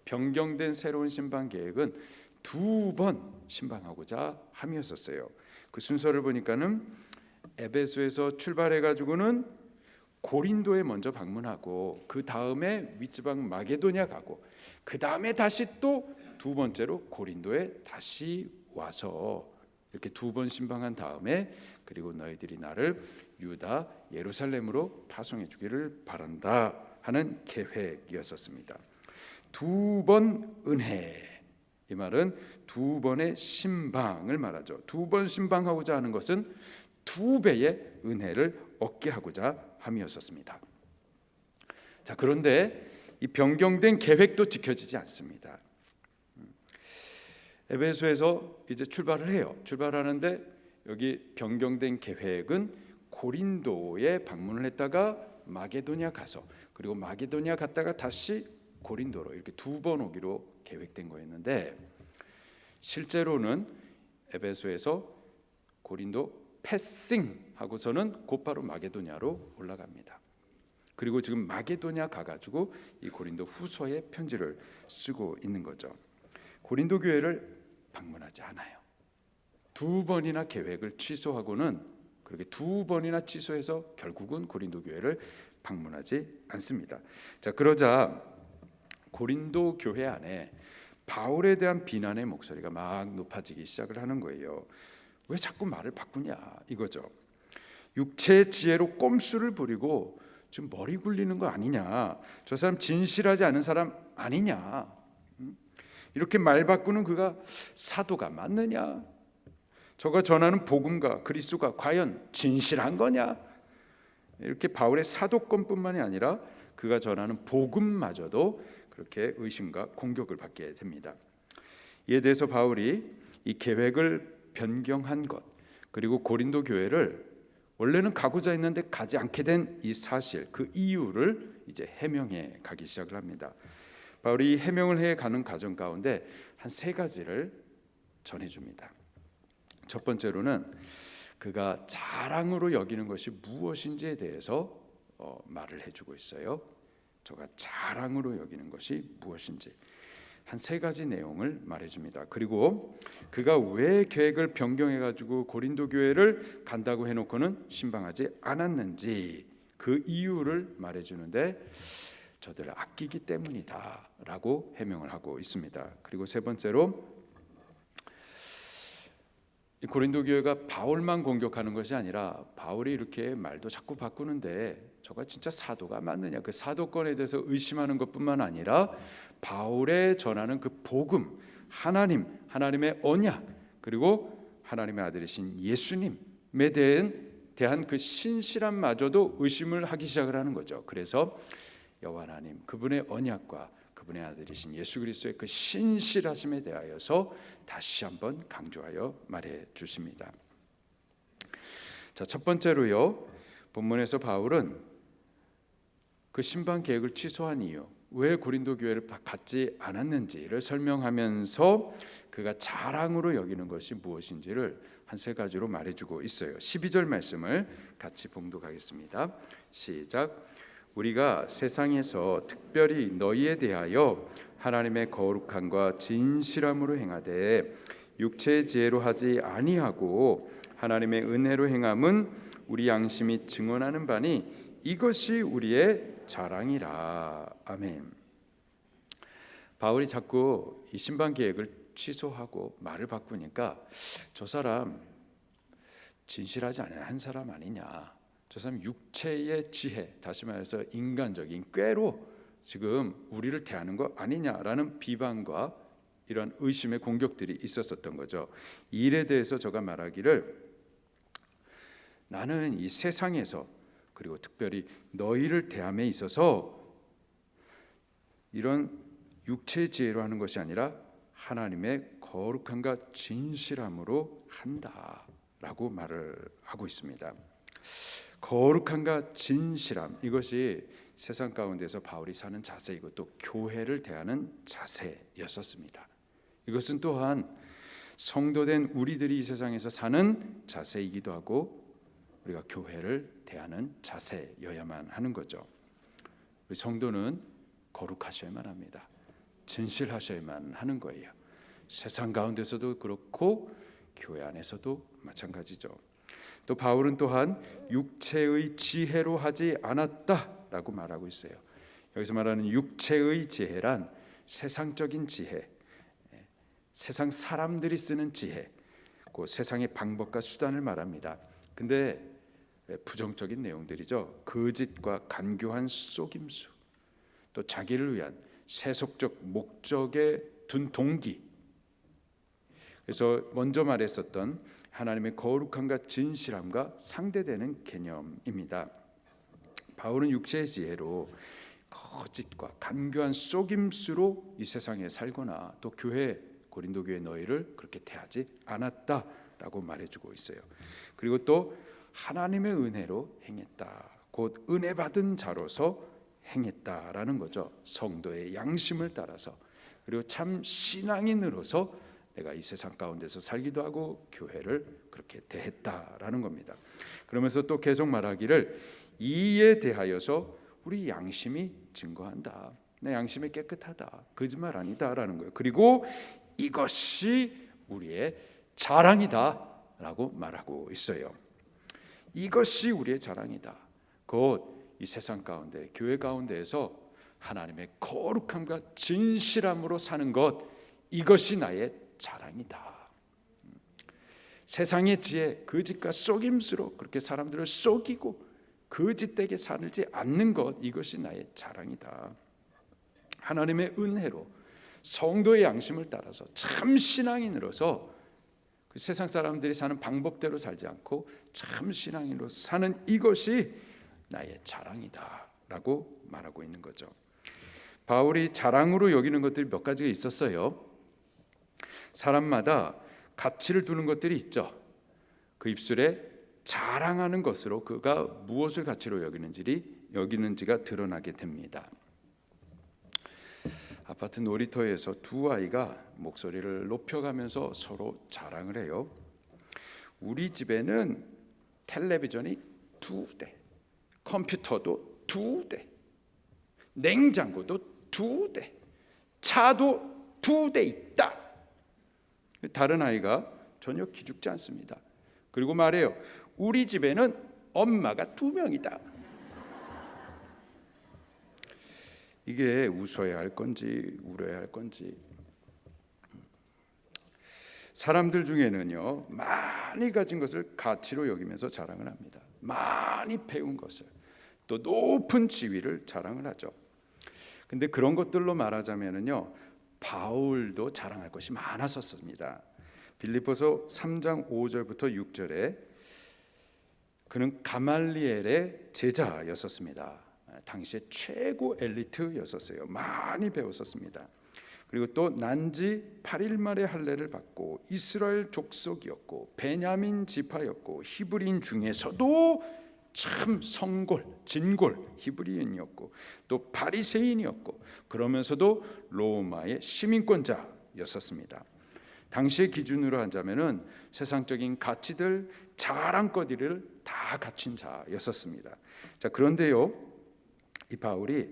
변경된 새로운 신방 계획은 2번 신방하고자 함이었었어요. 그 순서를 보니까는 에베소에서 출발해 가지고는 고린도에 먼저 방문하고 그 다음에 윗지방 마게도냐 가고 그 다음에 다시 또 2번째로 고린도에 다시 와서 이렇게 2번 신방한 다음에 그리고 너희들이 나를 유다 예루살렘으로 파송해 주기를 바란다 하는 계획이었었습니다. 2번 은혜, 이 말은 2번의 신방을 말하죠. 2번 신방하고자 하는 것은 2배의 은혜를 얻게 하고자 변경함이었습니다. 자, 그런데 이 변경된 계획도 지켜지지 않습니다. 에베소에서 이제 출발을 해요. 출발하는데 여기 변경된 계획은 고린도에 방문을 했다가 마게도냐 가서, 그리고 마게도냐 갔다가 다시 고린도로 이렇게 두 번 오기로 계획된 거였는데, 실제로는 에베소에서 고린도 패싱하고서는 곧바로 마게도냐로 올라갑니다. 그리고 지금 마게도냐 가가지고 이 고린도 후서의 편지를 쓰고 있는 거죠. 고린도 교회를 방문하지 않아요. 두 번이나 계획을 취소하고는, 그렇게 두 번이나 취소해서 결국은 고린도 교회를 방문하지 않습니다. 자, 그러자 고린도 교회 안에 바울에 대한 비난의 목소리가 막 높아지기 시작을 하는 거예요. 왜 자꾸 말을 바꾸냐 이거죠. 육체의 지혜로 꼼수를 부리고 지금 머리 굴리는 거 아니냐, 저 사람 진실하지 않은 사람 아니냐, 이렇게 말 바꾸는 그가 사도가 맞느냐, 저가 전하는 복음과 그리스도가 과연 진실한 거냐, 이렇게 바울의 사도권뿐만이 아니라 그가 전하는 복음마저도 그렇게 의심과 공격을 받게 됩니다. 이에 대해서 바울이 이 계획을 변경한 것, 그리고 고린도 교회를 원래는 가고자 했는데 가지 않게 된 이 사실, 그 이유를 이제 해명해 가기 시작을 합니다. 바울이 해명을 해 가는 과정 가운데 한 세 가지를 전해줍니다. 첫 번째로는 그가 자랑으로 여기는 것이 무엇인지에 대해서 말을 해주고 있어요. 저가 자랑으로 여기는 것이 무엇인지 한 세 가지 내용을 말해줍니다. 그리고 그가 왜 계획을 변경해가지고 고린도 교회를 간다고 해놓고는 신방하지 않았는지 그 이유를 말해주는데, 저들을 아끼기 때문이다라고 해명을 하고 있습니다. 그리고 세 번째로 이 고린도 교회가 바울만 공격하는 것이 아니라 바울이 이렇게 말도 자꾸 바꾸는데 저가 진짜 사도가 맞느냐, 그 사도권에 대해서 의심하는 것뿐만 아니라 바울의 전하는 그 복음, 하나님의 언약, 그리고 하나님의 아들이신 예수님에 대한 그 신실함마저도 의심을 하기 시작을 하는 거죠. 그래서 여호와 하나님, 그분의 언약과 그분의 아들이신 예수 그리스도의 그 신실하심에 대하여서 다시 한번 강조하여 말해 주십니다. 자, 첫 번째로요, 본문에서 바울은 그 신방 계획을 취소한 이유, 왜 고린도 교회를 갖지 않았는지를 설명하면서 그가 자랑으로 여기는 것이 무엇인지를 한 세 가지로 말해주고 있어요. 12절 말씀을 같이 봉독하겠습니다. 시작. 우리가 세상에서 특별히 너희에 대하여 하나님의 거룩함과 진실함으로 행하되 육체의 지혜로 하지 아니하고 하나님의 은혜로 행함은 우리 양심이 증언하는 바니 이것이 우리의 자랑이라. 아멘. 바울이 자꾸 이 신방 계획을 취소하고 말을 바꾸니까 저 사람 진실하지 않은 한 사람 아니냐, 저 사람 육체의 지혜, 다시 말해서 인간적인 꾀로 지금 우리를 대하는 거 아니냐라는 비방과 이런 의심의 공격들이 있었던 거죠. 이 일에 대해서 저가 말하기를, 나는 이 세상에서 그리고 특별히 너희를 대함에 있어서 이런 육체의 지혜로 하는 것이 아니라 하나님의 거룩함과 진실함으로 한다라고 말을 하고 있습니다. 거룩함과 진실함, 이것이 세상 가운데서 바울이 사는 자세이고 또 교회를 대하는 자세였었습니다. 이것은 또한 성도된 우리들이 이 세상에서 사는 자세이기도 하고 우리가 교회를 대하는 자세여야만 하는 거죠. 우리 성도는 거룩하셔야만 합니다. 진실하셔야만 하는 거예요. 세상 가운데서도 그렇고 교회 안에서도 마찬가지죠. 또 바울은 또한 육체의 지혜로 하지 않았다라고 말하고 있어요. 여기서 말하는 육체의 지혜란 세상적인 지혜, 세상 사람들이 쓰는 지혜, 그 세상의 방법과 수단을 말합니다. 근데 부정적인 내용들이죠. 거짓과 간교한 속임수, 또 자기를 위한 세속적 목적에 둔 동기. 그래서 먼저 말했었던 하나님의 거룩함과 진실함과 상대되는 개념입니다. 바울은 육체의 지혜로 거짓과 간교한 속임수로 이 세상에 살거나 또 교회 고린도 교회 너희를 그렇게 대하지 않았다라고 말해주고 있어요. 그리고 또 하나님의 은혜로 행했다. 곧 은혜 받은 자로서 행했다라는 거죠. 성도의 양심을 따라서. 그리고 참 신앙인으로서 내가 이 세상 가운데서 살기도 하고 교회를 그렇게 대했다라는 겁니다. 그러면서 또 계속 말하기를 이에 대하여서 우리 양심이 증거한다. 내 양심이 깨끗하다. 거짓말 아니다라는 거예요. 그리고 이것이 우리의 자랑이다라고 말하고 있어요. 이것이 우리의 자랑이다. 곧 이 세상 가운데 교회 가운데에서 하나님의 거룩함과 진실함으로 사는 것, 이것이 나의 자랑이다. 세상의 지혜, 거짓과 속임수로 그렇게 사람들을 속이고 거짓되게 살지 않는 것, 이것이 나의 자랑이다. 하나님의 은혜로 성도의 양심을 따라서 참 신앙인으로서 그 세상 사람들이 사는 방법대로 살지 않고 참 신앙인으로 사는 이것이 나의 자랑이다라고 말하고 있는 거죠. 바울이 자랑으로 여기는 것들이 몇 가지가 있었어요. 사람마다 가치를 두는 것들이 있죠. 그 입술에 자랑하는 것으로 그가 무엇을 가치로 여기는지가 드러나게 됩니다. 아파트 놀이터에서 두 아이가 목소리를 높여가면서 서로 자랑을 해요. 우리 집에는 텔레비전이 2대, 컴퓨터도 2대, 냉장고도 2대, 차도 2대 있다. 다른 아이가 전혀 기죽지 않습니다. 그리고 말해요. 우리 집에는 엄마가 2명이다. 이게 웃어야 할 건지 울어야 할 건지. 사람들 중에는요, 많이 가진 것을 가치로 여기면서 자랑을 합니다. 많이 배운 것을, 또 높은 지위를 자랑을 하죠. 근데 그런 것들로 말하자면요, 바울도 자랑할 것이 많았었습니다. 빌립보서 3장 5절부터 6절에 그는 가말리엘의 제자였었습니다. 당시에 최고 엘리트였었어요. 많이 배웠었습니다. 그리고 또 난지 8일 만에 할례를 받고 이스라엘 족속이었고 베냐민 지파였고 히브리인 중에서도 참 성골, 진골 히브리인이었고 또 바리새인이었고 그러면서도 로마의 시민권자였었습니다. 당시의 기준으로 하자면은 세상적인 가치들, 자랑거리를 다 갖춘 자였었습니다. 자, 그런데요, 이 바울이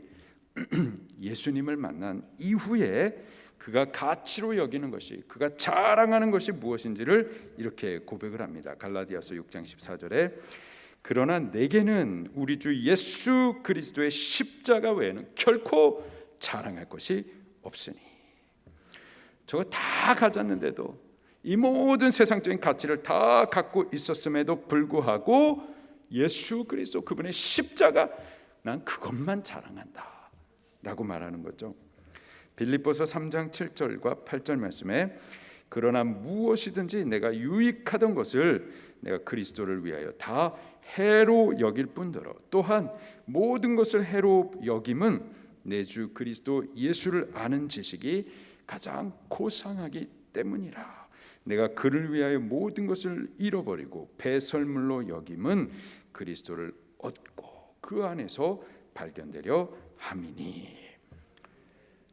예수님을 만난 이후에 그가 가치로 여기는 것이, 그가 자랑하는 것이 무엇인지를 이렇게 고백을 합니다. 갈라디아서 6장 14절에 그러나 내게는 우리 주 예수 그리스도의 십자가 외에는 결코 자랑할 것이 없으니. 저거 다 가졌는데도, 이 모든 세상적인 가치를 다 갖고 있었음에도 불구하고 예수 그리스도 그분의 십자가, 난 그것만 자랑한다 라고 말하는 거죠. 빌립보서 3장 7절과 8절 말씀에 그러나 무엇이든지 내가 유익하던 것을 내가 그리스도를 위하여 다 해로 여길 뿐더러 또한 모든 것을 해로 여김은 내 주 그리스도 예수를 아는 지식이 가장 고상하기 때문이라. 내가 그를 위하여 모든 것을 잃어버리고 배설물로 여김은 그리스도를 얻고 그 안에서 발견되려 함이니.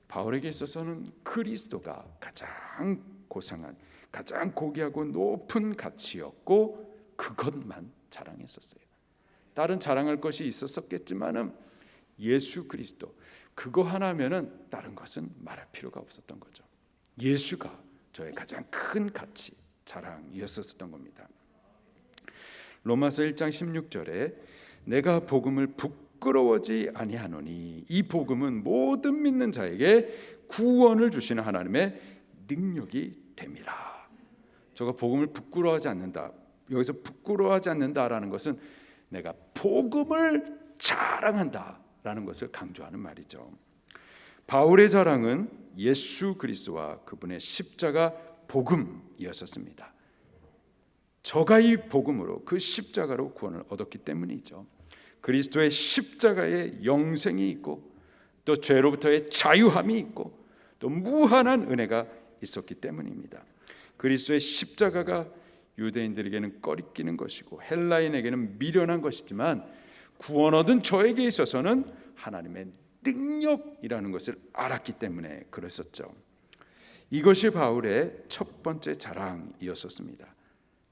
바울에게 있어서는 그리스도가 가장 고상한, 가장 고귀하고 높은 가치였고 그것만 자랑했었어요. 다른 자랑할 것이 있었겠지만은 예수 그리스도 그거 하나면은 다른 것은 말할 필요가 없었던 거죠. 예수가 저의 가장 큰 가치, 자랑이었었던 겁니다. 로마서 1장 16절에 내가 복음을 부끄러워지 아니하노니 이 복음은 모든 믿는 자에게 구원을 주시는 하나님의 능력이 됨이라. 저가 복음을 부끄러워하지 않는다. 여기서 부끄러워하지 않는다라는 것은 내가 복음을 자랑한다라는 것을 강조하는 말이죠. 바울의 자랑은 예수 그리스도와 그분의 십자가 복음이었습니다. 저가 이 복음으로 그 십자가로 구원을 얻었기 때문이죠. 그리스도의 십자가의 영생이 있고 또 죄로부터의 자유함이 있고 또 무한한 은혜가 있었기 때문입니다. 그리스도의 십자가가 유대인들에게는 꺼리끼는 것이고 헬라인에게는 미련한 것이지만 구원 얻은 저에게 있어서는 하나님의 능력이라는 것을 알았기 때문에 그랬었죠. 이것이 바울의 첫 번째 자랑이었었습니다.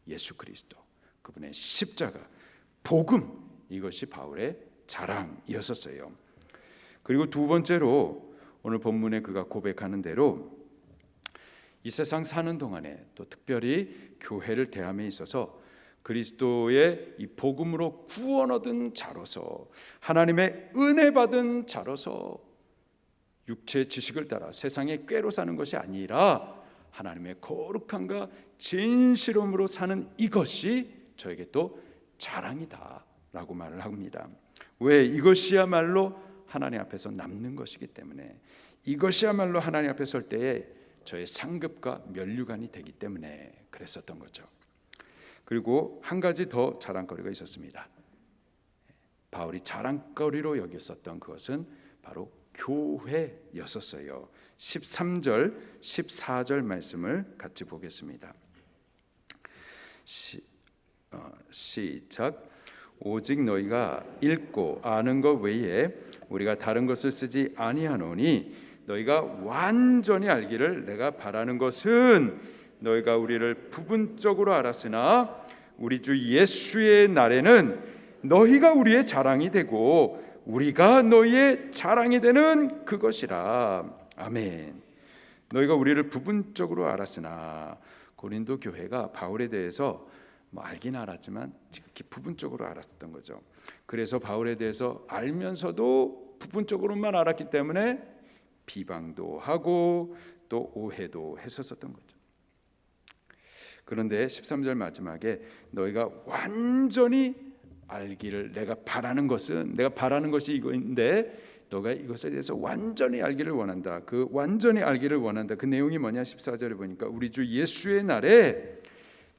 예수 그리스도, 그분의 십자가, 복음, 이것이 바울의 자랑이었었어요. 그리고 두 번째로 오늘 본문에 그가 고백하는 대로 이 세상 사는 동안에 또 특별히 교회를 대함에 있어서 그리스도의 이 복음으로 구원 얻은 자로서 하나님의 은혜 받은 자로서 육체의 지식을 따라 세상의 꾀로 사는 것이 아니라 하나님의 거룩함과 진실함으로 사는 이것이 저에게 또 자랑이다 라고 말을 합니다. 왜? 이것이야말로 하나님 앞에서 남는 것이기 때문에, 이것이야말로 하나님 앞에 설 때에 저의 상급과 면류관이 되기 때문에 그랬었던 거죠. 그리고 한 가지 더 자랑거리가 있었습니다. 바울이 자랑거리로 여겼었던 그것은 바로 교회였었어요. 13절, 14절 말씀을 같이 보겠습니다. 시작. 오직 너희가 읽고 아는 것 외에 우리가 다른 것을 쓰지 아니하노니 너희가 완전히 알기를 내가 바라는 것은 너희가 우리를 부분적으로 알았으나 우리 주 예수의 날에는 너희가 우리의 자랑이 되고 우리가 너희의 자랑이 되는 그것이라. 아멘. 너희가 우리를 부분적으로 알았으나, 고린도 교회가 바울에 대해서 알긴 알았지만 지극히 부분적으로 알았었던 거죠. 그래서 바울에 대해서 알면서도 부분적으로만 알았기 때문에 비방도 하고 또 오해도 했었던 거죠. 그런데 13절 마지막에 너희가 완전히 알기를 내가 바라는 것은, 내가 바라는 것이 이거인데 너가 이것에 대해서 완전히 알기를 원한다. 그 완전히 알기를 원한다. 그 내용이 뭐냐? 14절에 보니까 우리 주 예수의 날에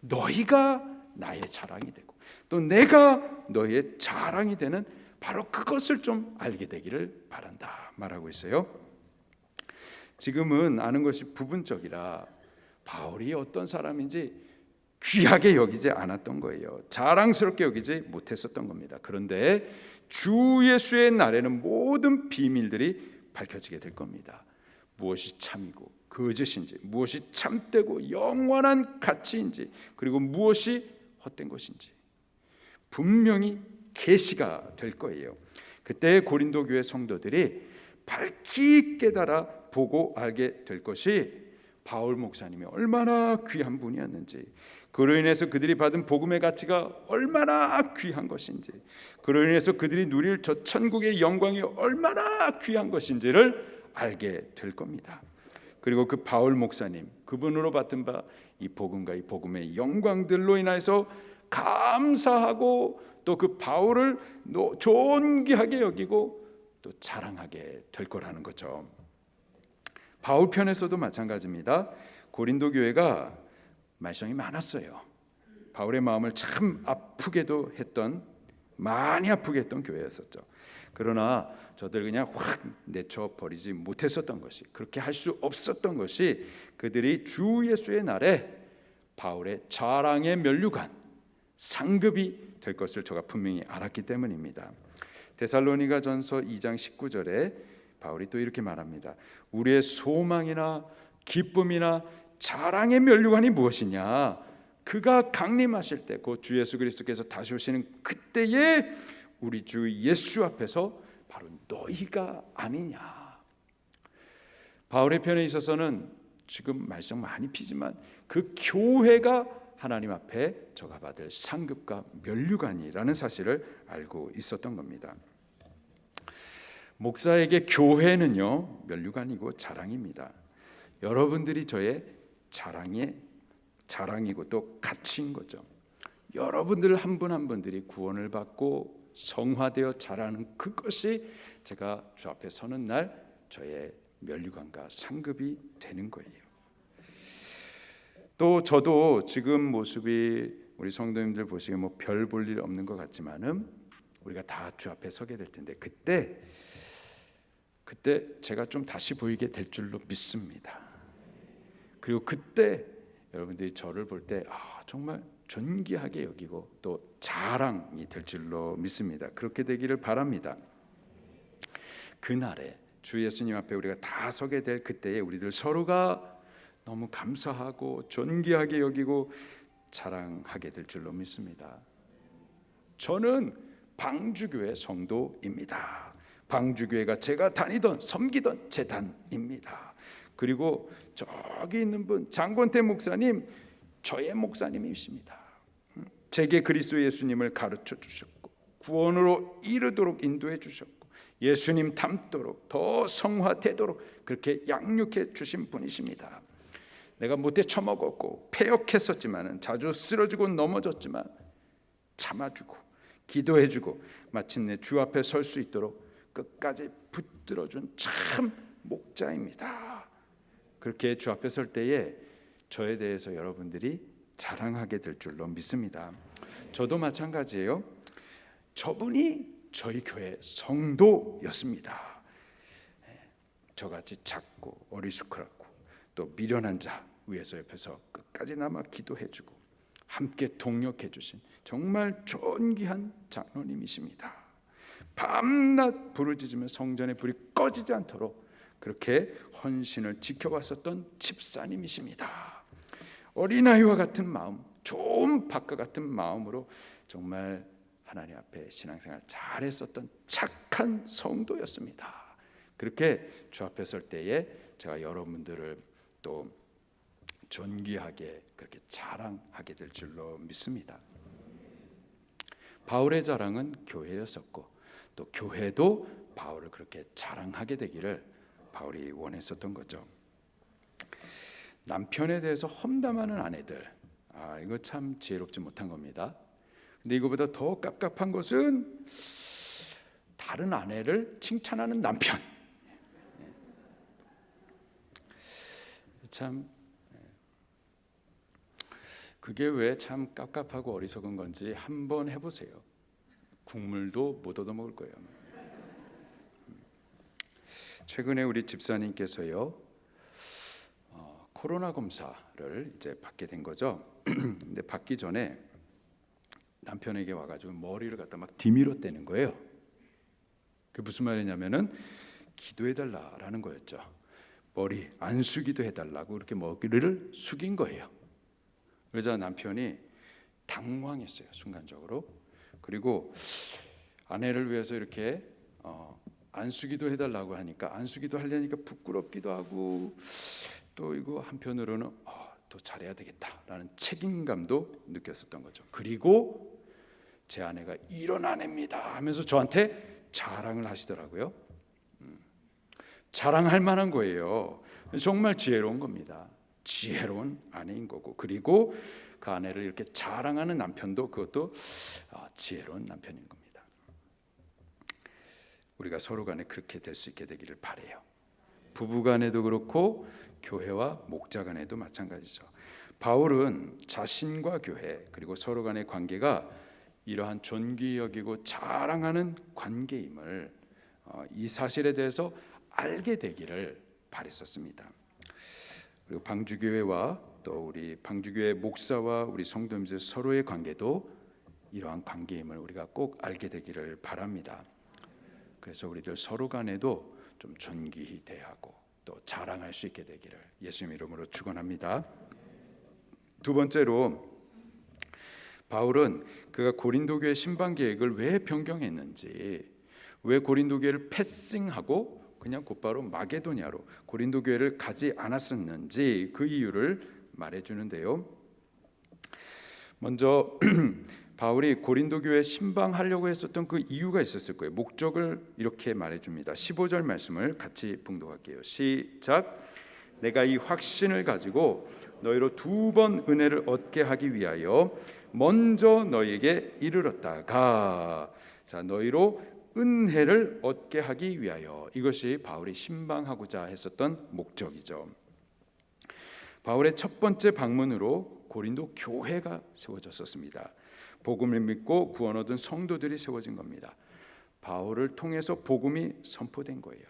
너희가 나의 자랑이 되고 또 내가 너희의 자랑이 되는 바로 그것을 좀 알게 되기를 바란다 말하고 있어요. 지금은 아는 것이 부분적이라 바울이 어떤 사람인지 귀하게 여기지 않았던 거예요. 자랑스럽게 여기지 못했었던 겁니다. 그런데 주 예수의 날에는 모든 비밀들이 밝혀지게 될 겁니다. 무엇이 참이고 거짓인지, 무엇이 참되고 영원한 가치인지, 그리고 무엇이 헛된 것인지 분명히 계시가 될 거예요. 그때 고린도 교회 성도들이 밝히 깨달아 보고 알게 될 것이 바울 목사님이 얼마나 귀한 분이었는지, 그로 인해서 그들이 받은 복음의 가치가 얼마나 귀한 것인지, 그로 인해서 그들이 누릴 저 천국의 영광이 얼마나 귀한 것인지를 알게 될 겁니다. 그리고 그 바울 목사님, 그분으로 받은 바 이 복음과 이 복음의 영광들로 인해서 감사하고 또 그 바울을 존귀하게 여기고 또 자랑하게 될 거라는 거죠. 바울 편에서도 마찬가지입니다. 고린도 교회가 말썽이 많았어요. 바울의 마음을 참 아프게도 했던, 많이 아프게 했던 교회였었죠. 그러나 저들 그냥 확 내쳐버리지 못했었던 것이, 그렇게 할 수 없었던 것이 그들이 주 예수의 날에 바울의 자랑의 면류관, 상급이 될 것을 저가 분명히 알았기 때문입니다. 데살로니가전서 2장 19절에 바울이 또 이렇게 말합니다. 우리의 소망이나 기쁨이나 자랑의 면류관이 무엇이냐? 그가 강림하실 때, 곧 주 예수 그리스도께서 다시 오시는 그때에 우리 주 예수 앞에서 바로 너희가 아니냐. 바울의 편에 있어서는 지금 말썽 많이 피지만 그 교회가 하나님 앞에 저가 받을 상급과 면류관이라는 사실을 알고 있었던 겁니다. 목사에게 교회는요, 면류관이고 자랑입니다. 여러분들이 저의 자랑이고 또 가치인 거죠. 여러분들 한 분 한 분들이 구원을 받고 성화되어 자라는 그것이 제가 주 앞에 서는 날 저의 면류관과 상급이 되는 거예요. 또 저도 지금 모습이 우리 성도님들 보시기에 별 볼 일 없는 것 같지만은 우리가 다 주 앞에 서게 될 텐데 그때 제가 좀 다시 보이게 될 줄로 믿습니다. 그리고 그때 여러분들이 저를 볼 때 정말 존귀하게 여기고 또 자랑이 될 줄로 믿습니다. 그렇게 되기를 바랍니다. 그날에 주 예수님 앞에 우리가 다 서게 될 그때에 우리들 서로가 너무 감사하고 존귀하게 여기고 자랑하게 될 줄로 믿습니다. 저는 방주교회 성도입니다. 방주교회가 제가 다니던 섬기던 재단입니다. 그리고 저기 있는 분 장권태 목사님 저의 목사님이십니다. 제게 그리스도 예수님을 가르쳐 주셨고 구원으로 이르도록 인도해 주셨고 예수님 닮도록 더 성화되도록 그렇게 양육해 주신 분이십니다. 내가 못돼 처먹었고 패역했었지만 자주 쓰러지고 넘어졌지만 참아주고 기도해주고 마침내 주 앞에 설 수 있도록 끝까지 붙들어준 참 목자입니다. 그렇게 주 앞에 설 때에 저에 대해서 여러분들이 자랑하게 될 줄로 믿습니다. 저도 마찬가지예요. 저분이 저희 교회 성도였습니다. 저같이 작고 어리숙하고 또 미련한 자 위에서 옆에서 끝까지 남아 기도해주고 함께 동역해주신 정말 존귀한 장로님이십니다. 밤낮 부르짖으며 성전의 불이 꺼지지 않도록 그렇게 헌신을 지켜왔었던 집사님이십니다. 어린아이와 같은 마음, 좋은 박과 같은 마음으로 정말 하나님 앞에 신앙생활 잘했었던 착한 성도였습니다. 그렇게 주 앞에 설 때에 제가 여러분들을 또 존귀하게 그렇게 자랑하게 될 줄로 믿습니다. 바울의 자랑은 교회였었고 또 교회도 바울을 그렇게 자랑하게 되기를 바울이 원했었던 거죠. 남편에 대해서 험담하는 아내들, 이거 참 지혜롭지 못한 겁니다. 근데 이거보다 더 깝깝한 것은 다른 아내를 칭찬하는 남편. 참 그게 왜 참 깝깝하고 어리석은 건지 한번 해보세요. 국물도 못 얻어먹을 거예요. 최근에 우리 집사님께서요 코로나 검사를 이제 받게 된 거죠. 근데 받기 전에 남편에게 와가지고 머리를 갖다 막 뒤밀어대는 거예요. 그게 무슨 말이냐면은 기도해달라라는 거였죠. 머리 안 숙이도 해달라고 이렇게 머리를 숙인 거예요. 그러자 남편이 당황했어요, 순간적으로. 그리고 아내를 위해서 이렇게 안 숙이도 해달라고 하니까 안 숙이도 하려니까 부끄럽기도 하고 또 이거 한편으로는 또 잘해야 되겠다라는 책임감도 느꼈었던 거죠. 그리고 제 아내가 이런 아내입니다 하면서 저한테 자랑을 하시더라고요. 자랑할 만한 거예요. 정말 지혜로운 겁니다. 지혜로운 아내인 거고 그리고 그 아내를 이렇게 자랑하는 남편도 그것도 지혜로운 남편인 겁니다. 우리가 서로 간에 그렇게 될 수 있게 되기를 바라요. 부부 간에도 그렇고 교회와 목자 간에도 마찬가지죠. 바울은 자신과 교회 그리고 서로 간의 관계가 이러한 존귀 여기고 자랑하는 관계임을 이 사실에 대해서 알게 되기를 바랬었습니다. 그리고 방주교회와 또 우리 방주교회 목사와 우리 성도님들 서로의 관계도 이러한 관계임을 우리가 꼭 알게 되기를 바랍니다. 그래서 우리들 서로 간에도 좀 존귀히 대하고 또 자랑할 수 있게 되기를 예수님 이름으로 축원합니다. 두 번째로 바울은 그가 고린도 교회 신방 계획을 왜 변경했는지, 왜 고린도 교회를 패싱하고 그냥 곧바로 마게도냐로 고린도 교회를 가지 않았었는지 그 이유를 말해주는데요. 먼저 바울이 고린도 교회에 신방하려고 했었던 그 이유가 있었을 거예요. 목적을 이렇게 말해줍니다. 15절 말씀을 같이 봉독할게요. 시작. 내가 이 확신을 가지고 너희로 2번 은혜를 얻게 하기 위하여 먼저 너희에게 이르렀다가, 자, 너희로 은혜를 얻게 하기 위하여, 이것이 바울이 신방하고자 했었던 목적이죠. 바울의 첫 번째 방문으로 고린도 교회가 세워졌었습니다. 복음을 믿고 구원 얻은 성도들이 세워진 겁니다. 바울을 통해서 복음이 선포된 거예요.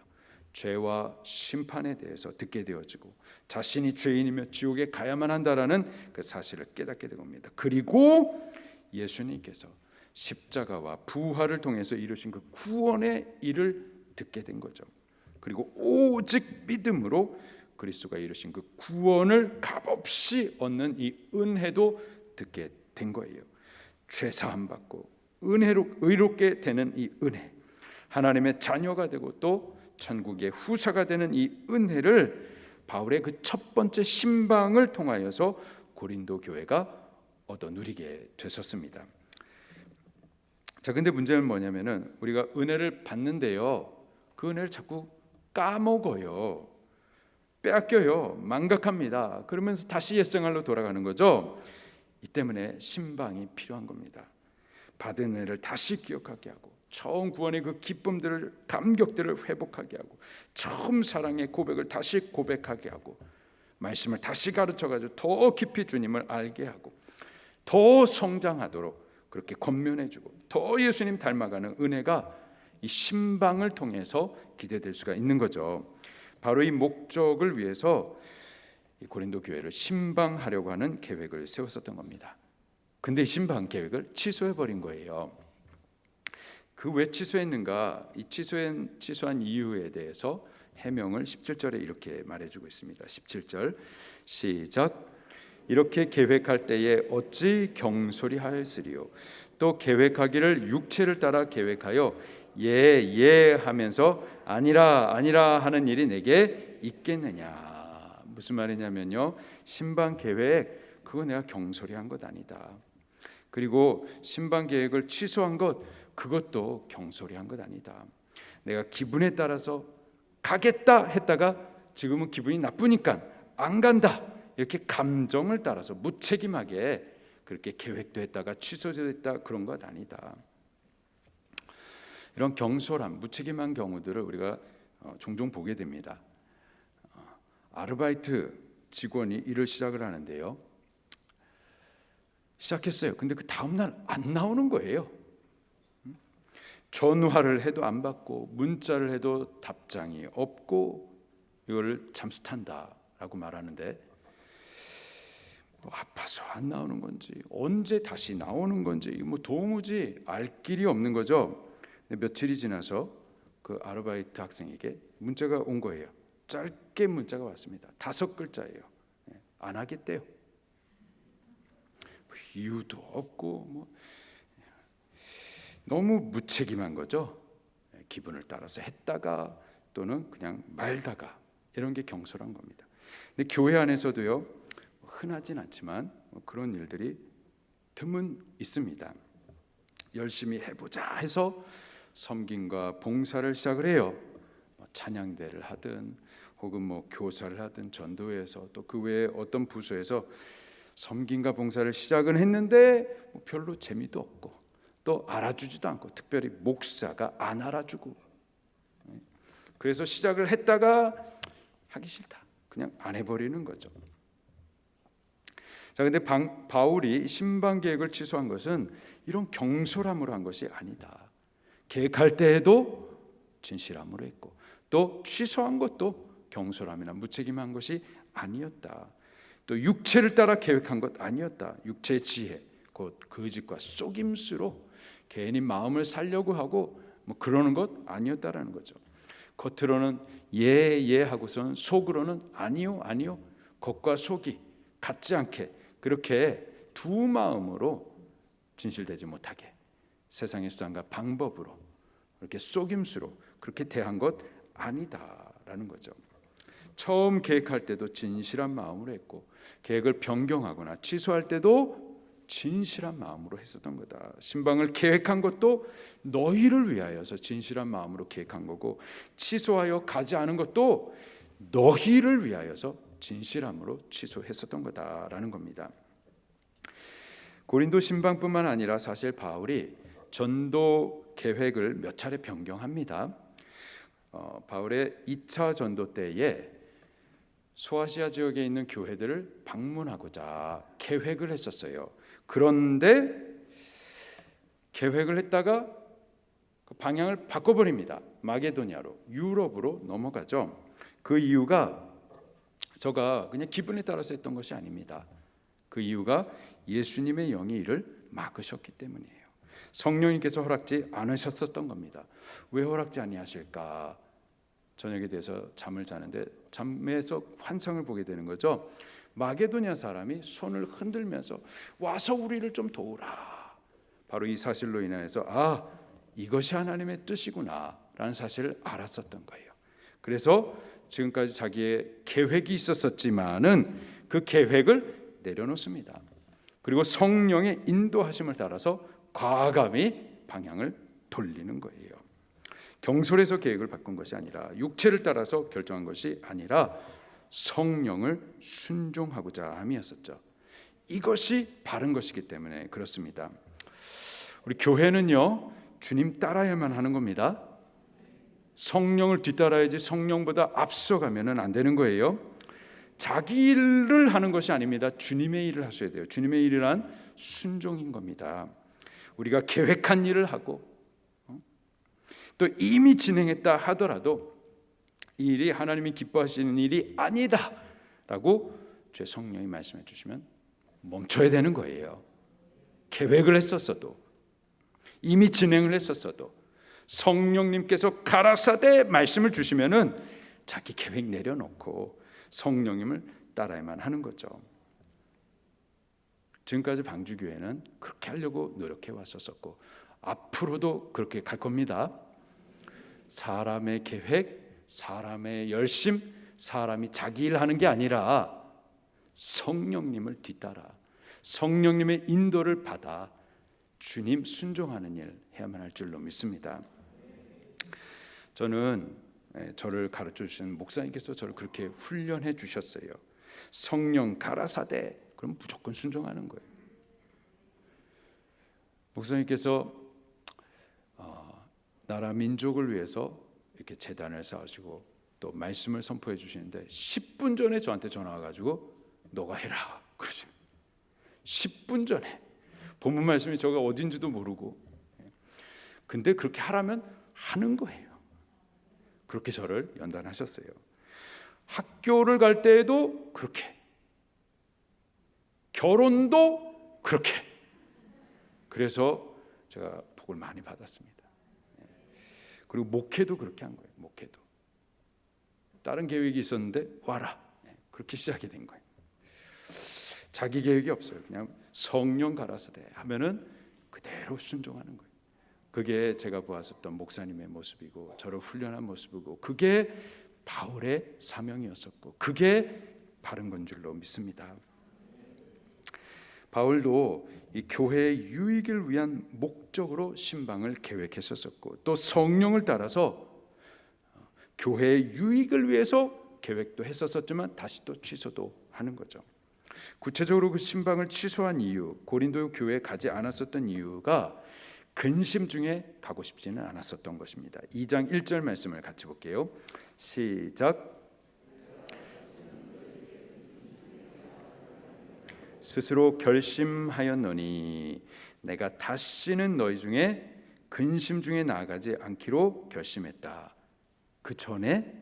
죄와 심판에 대해서 듣게 되어지고 자신이 죄인이며 지옥에 가야만 한다라는 그 사실을 깨닫게 된 겁니다. 그리고 예수님께서 십자가와 부활을 통해서 이루신 그 구원의 일을 듣게 된 거죠. 그리고 오직 믿음으로 그리스도가 이루신 그 구원을 값없이 얻는 이 은혜도 듣게 된 거예요. 죄 사함 받고 은혜로 의롭게 되는 이 은혜, 하나님의 자녀가 되고 또 천국의 후사가 되는 이 은혜를 바울의 그 첫 번째 신방을 통하여서 고린도 교회가 얻어 누리게 됐었습니다. 자, 근데 문제는 뭐냐면은 우리가 은혜를 받는데요, 그 은혜를 자꾸 까먹어요. 빼앗겨요. 망각합니다. 그러면서 다시 옛생활로 돌아가는 거죠. 이 때문에 신방이 필요한 겁니다. 받은 은혜를 다시 기억하게 하고 처음 구원의 그 기쁨들을, 감격들을 회복하게 하고 처음 사랑의 고백을 다시 고백하게 하고 말씀을 다시 가르쳐가지고 더 깊이 주님을 알게 하고 더 성장하도록 그렇게 권면해주고 더 예수님 닮아가는 은혜가 이 신방을 통해서 기대될 수가 있는 거죠. 바로 이 목적을 위해서 이 고린도 교회를 신방하려고 하는 계획을 세웠었던 겁니다. 근데 이 신방 계획을 취소해버린 거예요. 그 왜 취소했는가? 이 취소한 이유에 대해서 해명을 17절에 이렇게 말해주고 있습니다. 17절 시작. 이렇게 계획할 때에 어찌 경솔히 하였으리요. 또 계획하기를 육체를 따라 계획하여 예 하면서 아니라 하는 일이 내게 있겠느냐. 무슨 말이냐면요, 신방 계획 그거 내가 경솔히 한 것 아니다. 그리고 신방 계획을 취소한 것 그것도 경솔히 한 것 아니다. 내가 기분에 따라서 가겠다 했다가 지금은 기분이 나쁘니까 안 간다, 이렇게 감정을 따라서 무책임하게 그렇게 계획도 했다가 취소도 했다, 그런 것 아니다. 이런 경솔한 무책임한 경우들을 우리가 종종 보게 됩니다. 아르바이트 직원이 일을 시작을 하는데요, 시작했어요. 근데 그 다음날 안 나오는 거예요. 전화를 해도 안 받고 문자를 해도 답장이 없고 이거를 잠수 탄다라고 말하는데 뭐 아파서 안 나오는 건지 언제 다시 나오는 건지 뭐 도무지 알 길이 없는 거죠. 며칠이 지나서 그 아르바이트 학생에게 문자가 온 거예요. 짧게 문자가 왔습니다. 5글자예요. 안 하겠대요. 뭐 이유도 없고 뭐 너무 무책임한 거죠. 기분을 따라서 했다가 또는 그냥 말다가 이런 게 경솔한 겁니다. 근데 교회 안에서도요, 흔하진 않지만 그런 일들이 드문 있습니다. 열심히 해보자 해서 섬김과 봉사를 시작을 해요. 찬양대를 하든 혹은 뭐 교사를 하든 전도회에서 또 그 외에 어떤 부서에서 섬김과 봉사를 시작은 했는데 별로 재미도 없고 또 알아주지도 않고, 특별히 목사가 안 알아주고, 그래서 시작을 했다가 하기 싫다, 그냥 안 해버리는 거죠. 자, 근데 바울이 신방 계획을 취소한 것은 이런 경솔함으로 한 것이 아니다. 계획할 때에도 진실함으로 했고 또 취소한 것도 경솔함이나 무책임한 것이 아니었다. 또 육체를 따라 계획한 것 아니었다. 육체의 지혜, 곧 거짓과 속임수로 괜히 마음을 살려고 하고 뭐 그러는 것 아니었다라는 거죠. 겉으로는 예 하고서는 속으로는 아니요 겉과 속이 같지 않게 그렇게 두 마음으로 진실되지 못하게 세상의 수단과 방법으로 이렇게 속임수로 그렇게 대한 것 아니다라는 거죠. 처음 계획할 때도 진실한 마음으로 했고 계획을 변경하거나 취소할 때도 진실한 마음으로 했었던 거다. 신방을 계획한 것도 너희를 위하여서 진실한 마음으로 계획한 거고 취소하여 가지 않은 것도 너희를 위하여서 진실함으로 취소했었던 거다라는 겁니다. 고린도 신방뿐만 아니라 사실 바울이 전도 계획을 몇 차례 변경합니다. 바울의 2차 전도 때에 소아시아 지역에 있는 교회들을 방문하고자 계획을 했었어요. 그런데 계획을 했다가 그 방향을 바꿔버립니다. 마게도니아로, 유럽으로 넘어가죠. 그 이유가 저가 그냥 기분에 따라서 했던 것이 아닙니다. 그 이유가 예수님의 영이 이를 막으셨기 때문이에요. 성령님께서 허락지 않으셨었던 겁니다. 왜 허락지 아니하실까? 저녁에 대해서 잠을 자는데 잠에서 환상을 보게 되는 거죠. 마게도니아 사람이 손을 흔들면서 와서 우리를 좀 도우라. 바로 이 사실로 인해서 이것이 하나님의 뜻이구나 라는 사실을 알았었던 거예요. 그래서 지금까지 자기의 계획이 있었지만은 그 계획을 내려놓습니다. 그리고 성령의 인도하심을 따라서 과감히 방향을 돌리는 거예요. 경솔해서 계획을 바꾼 것이 아니라, 육체를 따라서 결정한 것이 아니라 성령을 순종하고자 함이었었죠. 이것이 바른 것이기 때문에 그렇습니다. 우리 교회는요, 주님 따라야만 하는 겁니다. 성령을 뒤따라야지 성령보다 앞서가면 안 되는 거예요. 자기 일을 하는 것이 아닙니다. 주님의 일을 하셔야 돼요. 주님의 일이란 순종인 겁니다. 우리가 계획한 일을 하고 또 이미 진행했다 하더라도 이 일이 하나님이 기뻐하시는 일이 아니다 라고 제 성령이 말씀해 주시면 멈춰야 되는 거예요. 계획을 했었어도, 이미 진행을 했었어도 성령님께서 가라사대 말씀을 주시면은 자기 계획 내려놓고 성령님을 따라야만 하는 거죠. 지금까지 방주교회는 그렇게 하려고 노력해 왔었고 앞으로도 그렇게 갈 겁니다. 사람의 계획, 사람의 열심, 사람이 자기 일 하는 게 아니라 성령님을 뒤따라 성령님의 인도를 받아 주님 순종하는 일 해야만 할 줄로 믿습니다. 저는 저를 가르쳐 주신 목사님께서 저를 그렇게 훈련해 주셨어요. 성령 가라사대, 그럼 무조건 순종하는 거예요. 목사님께서 나라 민족을 위해서 이렇게 재단을 쌓으시고 또 말씀을 선포해 주시는데 10분 전에 저한테 전화 와가지고 너가 해라 그러죠. 10분 전에 본문 말씀이 저가 어딘지도 모르고, 근데 그렇게 하라면 하는 거예요. 그렇게 저를 연단하셨어요. 학교를 갈 때에도 그렇게, 결혼도 그렇게. 그래서 제가 복을 많이 받았습니다. 그리고 목회도 그렇게 한 거예요. 목회도 다른 계획이 있었는데 와라, 그렇게 시작이 된 거예요. 자기 계획이 없어요. 그냥 성령 가라사대 하면은 그대로 순종하는 거예요. 그게 제가 보았었던 목사님의 모습이고 저를 훈련한 모습이고 그게 바울의 사명이었었고 그게 바른 건 줄로 믿습니다. 바울도 이 교회의 유익을 위한 목적으로 신방을 계획했었고 또 성령을 따라서 교회의 유익을 위해서 계획도 했었지만 다시 또 취소도 하는 거죠. 구체적으로 그 신방을 취소한 이유, 고린도 교회에 가지 않았었던 이유가 근심 중에 가고 싶지는 않았었던 것입니다. 2장 1절 말씀을 같이 볼게요. 시작. 스스로 결심하였노니 내가 다시는 너희 중에 근심 중에 나아가지 않기로 결심했다. 그 전에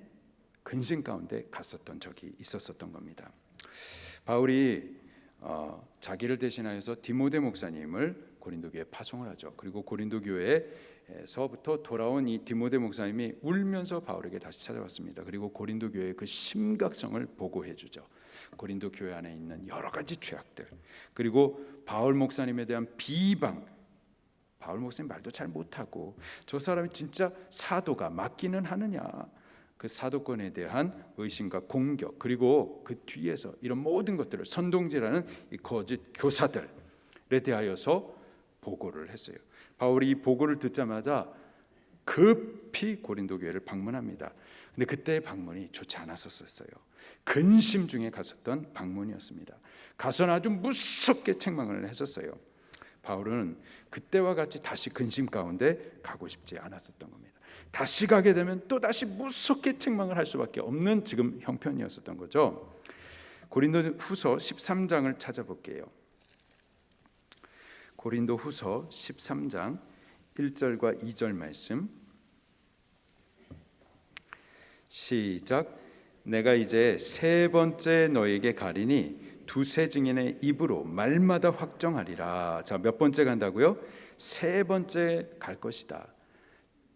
근심 가운데 갔었던 적이 있었던 겁니다. 바울이 자기를 대신하여서 디모데 목사님을 고린도 교회에 파송을 하죠. 그리고 고린도 교회에서부터 돌아온 이 디모데 목사님이 울면서 바울에게 다시 찾아왔습니다. 그리고 고린도 교회의 그 심각성을 보고해 주죠. 고린도 교회 안에 있는 여러 가지 죄악들, 그리고 바울 목사님에 대한 비방. 바울 목사님 말도 잘 못하고 저 사람이 진짜 사도가 맞기는 하느냐, 그 사도권에 대한 의심과 공격, 그리고 그 뒤에서 이런 모든 것들을 선동질하는 이 거짓 교사들에 대하여서 보고를 했어요. 바울이 이 보고를 듣자마자 급히 고린도 교회를 방문합니다. 근데 그때의 방문이 좋지 않았었어요. 근심 중에 갔었던 방문이었습니다. 가서는 아주 무섭게 책망을 했었어요. 바울은 그때와 같이 다시 근심 가운데 가고 싶지 않았었던 겁니다. 다시 가게 되면 또 다시 무섭게 책망을 할 수밖에 없는 지금 형편이었었던 거죠. 고린도후서 13장을 찾아볼게요. 고린도후서 13장 1절과 2절 말씀 시작. 내가 이제 세 번째 너에게 가리니 두세 증인의 입으로 말마다 확정하리라. 자, 몇 번째 간다고요? 세 번째 갈 것이다.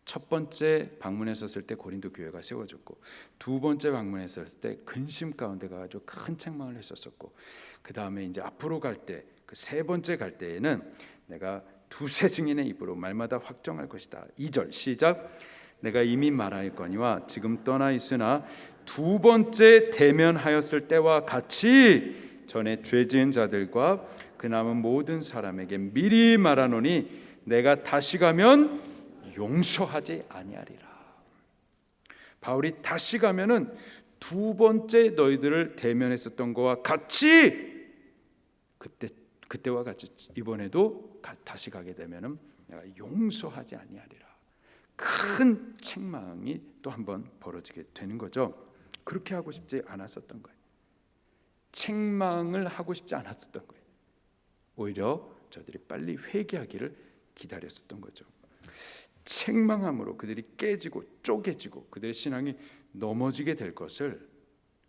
첫 번째 방문했었을 때 고린도 교회가 세워졌고, 두 번째 방문했을 때 근심 가운데 가지고 큰 책망을 했었었고, 그 다음에 이제 앞으로 갈 때, 그 세 번째 갈 때에는 내가 두세 증인의 입으로 말마다 확정할 것이다. 2절 시작. 내가 이미 말하였거니와 지금 떠나 있으나 두 번째 대면하였을 때와 같이 전에 죄 지은 자들과 그 남은 모든 사람에게 미리 말하노니 내가 다시 가면 용서하지 아니하리라. 바울이 다시 가면은 두 번째 너희들을 대면했었던 거와 같이 그때와 같이 이번에도 다시 가게 되면은 내가 용서하지 아니하리라. 큰 책망이 또 한번 벌어지게 되는 거죠. 그렇게 하고 싶지 않았었던 거예요. 책망을 하고 싶지 않았었던 거예요. 오히려 저들이 빨리 회개하기를 기다렸었던 거죠. 책망함으로 그들이 깨지고 쪼개지고 그들의 신앙이 넘어지게 될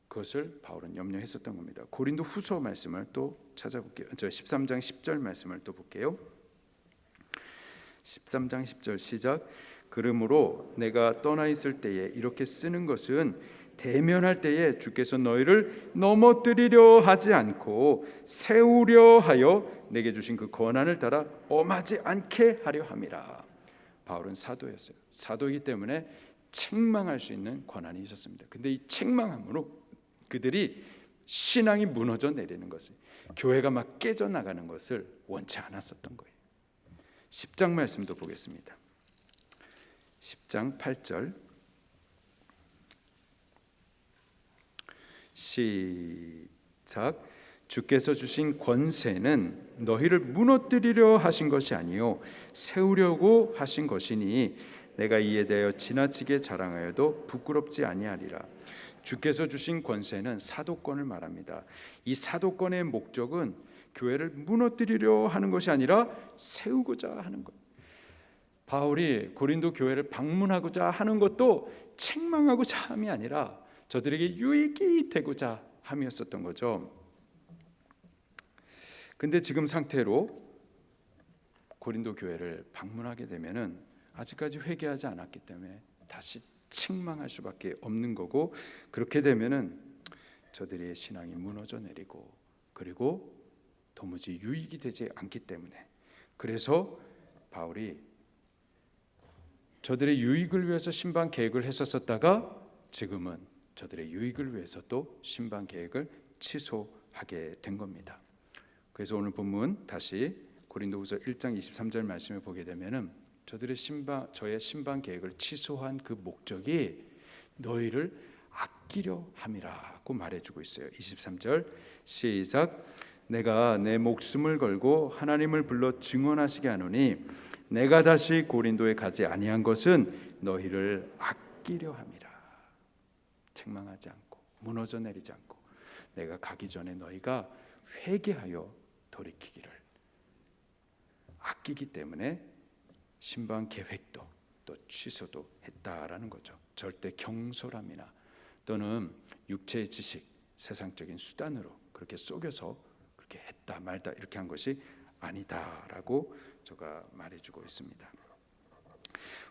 그것을 바울은 염려했었던 겁니다. 고린도 후서 말씀을 또 찾아볼게요. 13장 10절 말씀을 또 볼게요. 13장 10절 시작. 그러므로 내가 떠나 있을 때에 이렇게 쓰는 것은 대면할 때에 주께서 너희를 넘어뜨리려 하지 않고 세우려 하여 내게 주신 그 권한을 따라 엄하지 않게 하려 함이라. 바울은 사도였어요. 사도이기 때문에 책망할 수 있는 권한이 있었습니다. 근데 이 책망함으로 그들이 신앙이 무너져 내리는 것을, 교회가 막 깨져 나가는 것을 원치 않았었던 거예요. 10장 말씀도 보겠습니다. 10장 8절 시작. 주께서 주신 권세는 너희를 무너뜨리려 하신 것이 아니요 세우려고 하신 것이니 내가 이에 대하여 지나치게 자랑하여도 부끄럽지 아니하리라. 주께서 주신 권세는 사도권을 말합니다. 이 사도권의 목적은 교회를 무너뜨리려 하는 것이 아니라 세우고자 하는 것. 바울이 고린도 교회를 방문하고자 하는 것도 책망하고자 함이 아니라 저들에게 유익이 되고자 함이었었던 거죠. 근데 지금 상태로 고린도 교회를 방문하게 되면은 아직까지 회개하지 않았기 때문에 다시 책망할 수밖에 없는 거고, 그렇게 되면은 저들의 신앙이 무너져 내리고 그리고 도무지 유익이 되지 않기 때문에, 그래서 바울이 저들의 유익을 위해서 신방 계획을 했었다가 지금은 저들의 유익을 위해서 또 신방 계획을 취소하게 된 겁니다. 그래서 오늘 본문 다시 고린도후서 1장 23절 말씀을 보게 되면은 저의 신방 계획을 취소한 그 목적이 너희를 아끼려 함이라고 말해주고 있어요. 23절 시작. 내가 내 목숨을 걸고 하나님을 불러 증언하시게 하노니 내가 다시 고린도에 가지 아니한 것은 너희를 아끼려 함이라. 책망하지 않고 무너져 내리지 않고 내가 가기 전에 너희가 회개하여 돌이키기를 아끼기 때문에 신방 계획도 또 취소도 했다라는 거죠. 절대 경솔함이나 또는 육체의 지식, 세상적인 수단으로 그렇게 속여서 그렇게 했다 말다 이렇게 한 것이 아니다라고 제가 말해주고 있습니다.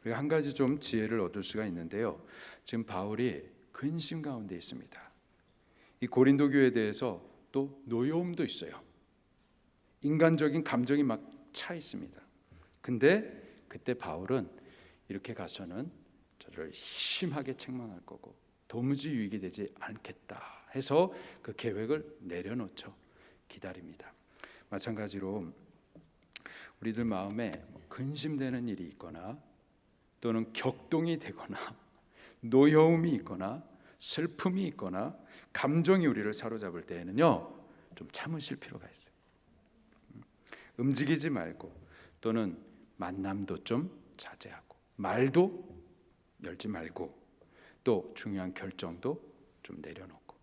우리가 한 가지 좀 지혜를 얻을 수가 있는데요. 지금 바울이 근심 가운데 있습니다. 이 고린도 교회에 대해서 또 노여움도 있어요. 인간적인 감정이 막 차 있습니다. 근데 그때 바울은 이렇게 가서는 저를 심하게 책망할 거고 도무지 유익이 되지 않겠다 해서 그 계획을 내려놓죠. 기다립니다. 마찬가지로 우리들 마음에 근심되는 일이 있거나 또는 격동이 되거나 노여움이 있거나 슬픔이 있거나 감정이 우리를 사로잡을 때에는요 좀 참으실 필요가 있어요. 움직이지 말고 또는 만남도 좀 자제하고 말도 열지 말고 또 중요한 결정도 좀 내려놓고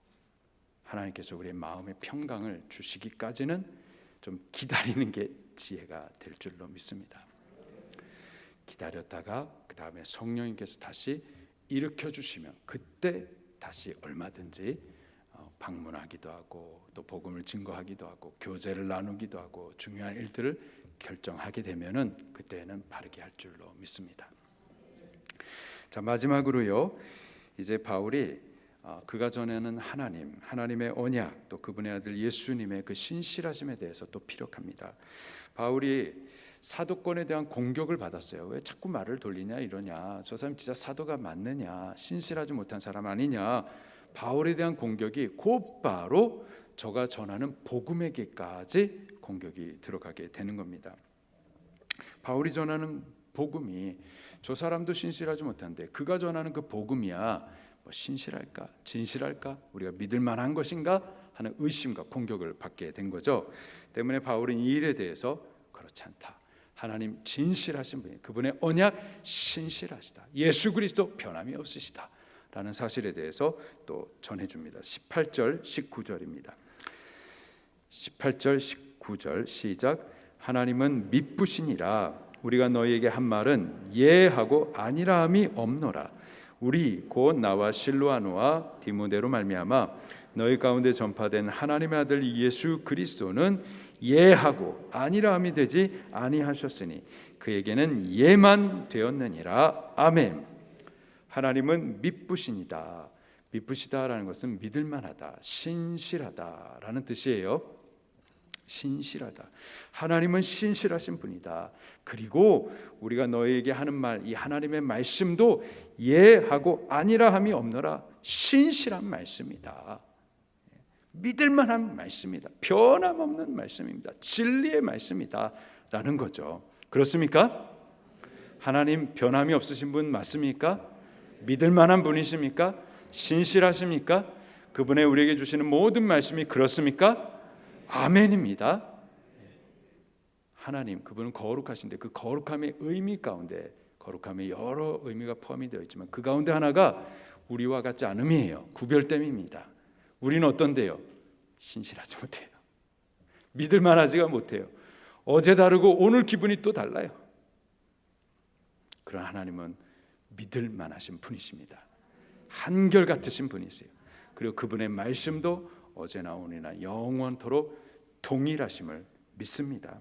하나님께서 우리의 마음의 평강을 주시기까지는 좀 기다리는 게 지혜가 될 줄로 믿습니다. 기다렸다가 그 다음에 성령님께서 다시 일으켜 주시면 그때 다시 얼마든지 방문하기도 하고 또 복음을 증거하기도 하고 교제를 나누기도 하고 중요한 일들을 결정하게 되면은 그때는 바르게 할 줄로 믿습니다. 자, 마지막으로요. 이제 바울이 그가 전에는 하나님의 언약, 또 그분의 아들 예수님의 그 신실하심에 대해서 또 피력합니다. 바울이 사도권에 대한 공격을 받았어요. 왜 자꾸 말을 돌리냐 이러냐, 저 사람 진짜 사도가 맞느냐, 신실하지 못한 사람 아니냐. 바울에 대한 공격이 곧바로 저가 전하는 복음에게까지 공격이 들어가게 되는 겁니다. 바울이 전하는 복음이 저 사람도 신실하지 못한데 그가 전하는 그 복음이야 뭐 신실할까, 진실할까, 우리가 믿을 만한 것인가 하는 의심과 공격을 받게 된 거죠. 때문에 바울은 이 일에 대해서 그렇지 않다, 하나님 진실하신 분이, 그분의 언약 신실하시다, 예수 그리스도 변함이 없으시다 라는 사실에 대해서 또 전해줍니다. 18절 19절입니다. 18절 19절 시작. 하나님은 미쁘시니라. 우리가 너희에게 한 말은 예하고 아니라함이 없노라. 우리 곧 나와 실로아노와 디모데로 말미암아 너희 가운데 전파된 하나님의 아들 예수 그리스도는 예하고 아니라함이 되지 아니하셨으니 그에게는 예만 되었느니라. 아멘. 하나님은 미쁘시니다. 미쁘시다라는 것은 믿을 만하다, 신실하다라는 뜻이에요. 신실하다. 하나님은 신실하신 분이다. 그리고 우리가 너희에게 하는 말, 이 하나님의 말씀도 예하고 아니라함이 없노라. 신실한 말씀이다. 믿을 만한 말씀이다. 변함없는 말씀입니다. 진리의 말씀이다 라는 거죠. 그렇습니까? 하나님 변함이 없으신 분 맞습니까? 믿을 만한 분이십니까? 신실하십니까? 그분의 우리에게 주시는 모든 말씀이 그렇습니까? 아멘입니다. 하나님, 그분은 거룩하신데 그 거룩함의 의미 가운데, 거룩함의 여러 의미가 포함이 되어 있지만 그 가운데 하나가 우리와 같지 않음이에요. 구별됨입니다. 우리는 어떤데요? 신실하지 못해요. 믿을 만하지가 못해요. 어제 다르고 오늘 기분이 또 달라요. 그러나 하나님은 믿을 만하신 분이십니다. 한결같으신 분이세요. 그리고 그분의 말씀도 어제나 오늘이나 영원토록 동일하심을 믿습니다.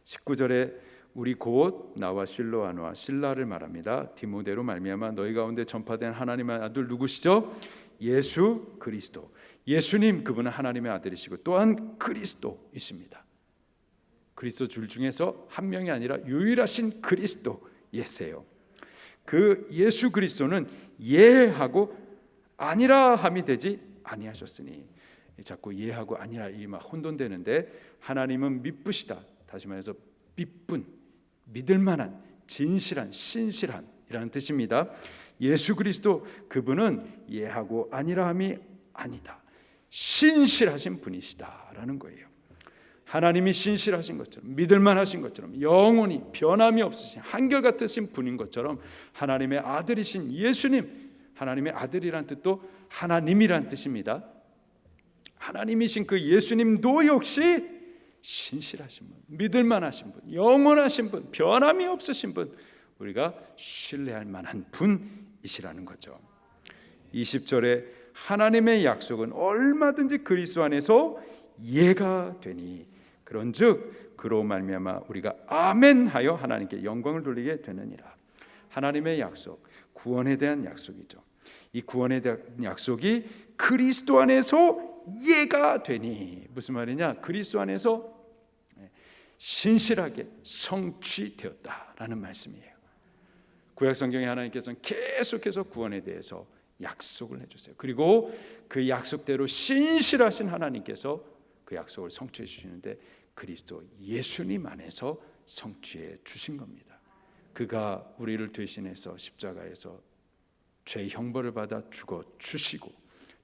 19절에 우리 곧 나와 실로아노와 실라를 말합니다. 디모데로 말미암아 너희 가운데 전파된 하나님의 아들 누구시죠? 예수 그리스도. 예수님, 그분은 하나님의 아들이시고 또한 그리스도이십니다. 그리스도 줄 중에서 한 명이 아니라 유일하신 그리스도예세요. 그 예수 그리스도는 예하고 아니라 함이 되지 아니하셨으니, 자꾸 예하고 아니라 이 막 혼돈되는데, 하나님은 미쁘시다. 다시 말해서 미쁜, 믿을 만한, 진실한, 신실한 이라는 뜻입니다. 예수 그리스도, 그분은 예하고 아니라 함이 아니다. 신실하신 분이시다라는 거예요. 하나님이 신실하신 것처럼, 믿을 만하신 것처럼, 영원히 변함이 없으신 한결같으신 분인 것처럼 하나님의 아들이신 예수님, 하나님의 아들이란 뜻도 하나님이란 뜻입니다. 하나님이신 그 예수님도 역시 신실하신 분, 믿을 만하신 분, 영원하신 분, 변함이 없으신 분, 우리가 신뢰할 만한 분이시라는 거죠. 20절에 하나님의 약속은 얼마든지 그리스도 안에서 예가 되니 그런즉 그로 말미암아 우리가 아멘하여 하나님께 영광을 돌리게 되느니라. 하나님의 약속, 구원에 대한 약속이죠. 이 구원에 대한 약속이 그리스도 안에서 예가 되니, 무슨 말이냐? 그리스도 안에서 신실하게 성취되었다라는 말씀이에요. 구약 성경에 하나님께서는 계속해서 구원에 대해서 약속을 해주세요. 그리고 그 약속대로 신실하신 하나님께서 그 약속을 성취해 주시는데 그리스도 예수님 안에서 성취해 주신 겁니다. 그가 우리를 대신해서 십자가에서 죄의 형벌을 받아 죽어 주시고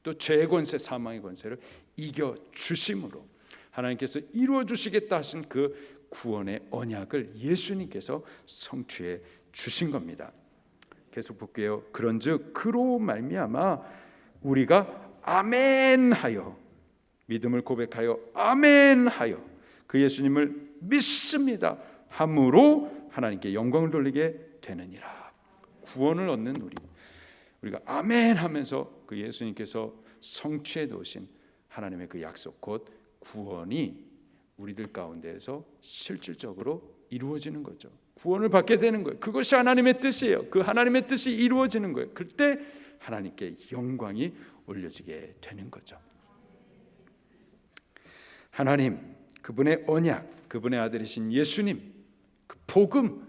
또 죄의 권세, 사망의 권세를 이겨 주심으로 하나님께서 이루어 주시겠다 하신 그 구원의 언약을 예수님께서 성취해 주신 겁니다. 계속 볼게요. 그런즉 그로 말미암아 우리가 아멘하여 믿음을 고백하여 아멘 하여 그 예수님을 믿습니다 함으로 하나님께 영광을 돌리게 되느니라. 구원을 얻는 우리가 아멘 하면서 그 예수님께서 성취해 놓으신 하나님의 그 약속 곧 구원이 우리들 가운데에서 실질적으로 이루어지는 거죠. 구원을 받게 되는 거예요. 그것이 하나님의 뜻이에요. 그 하나님의 뜻이 이루어지는 거예요. 그때 하나님께 영광이 올려지게 되는 거죠. 하나님, 그분의 언약, 그분의 아들이신 예수님, 그 복음,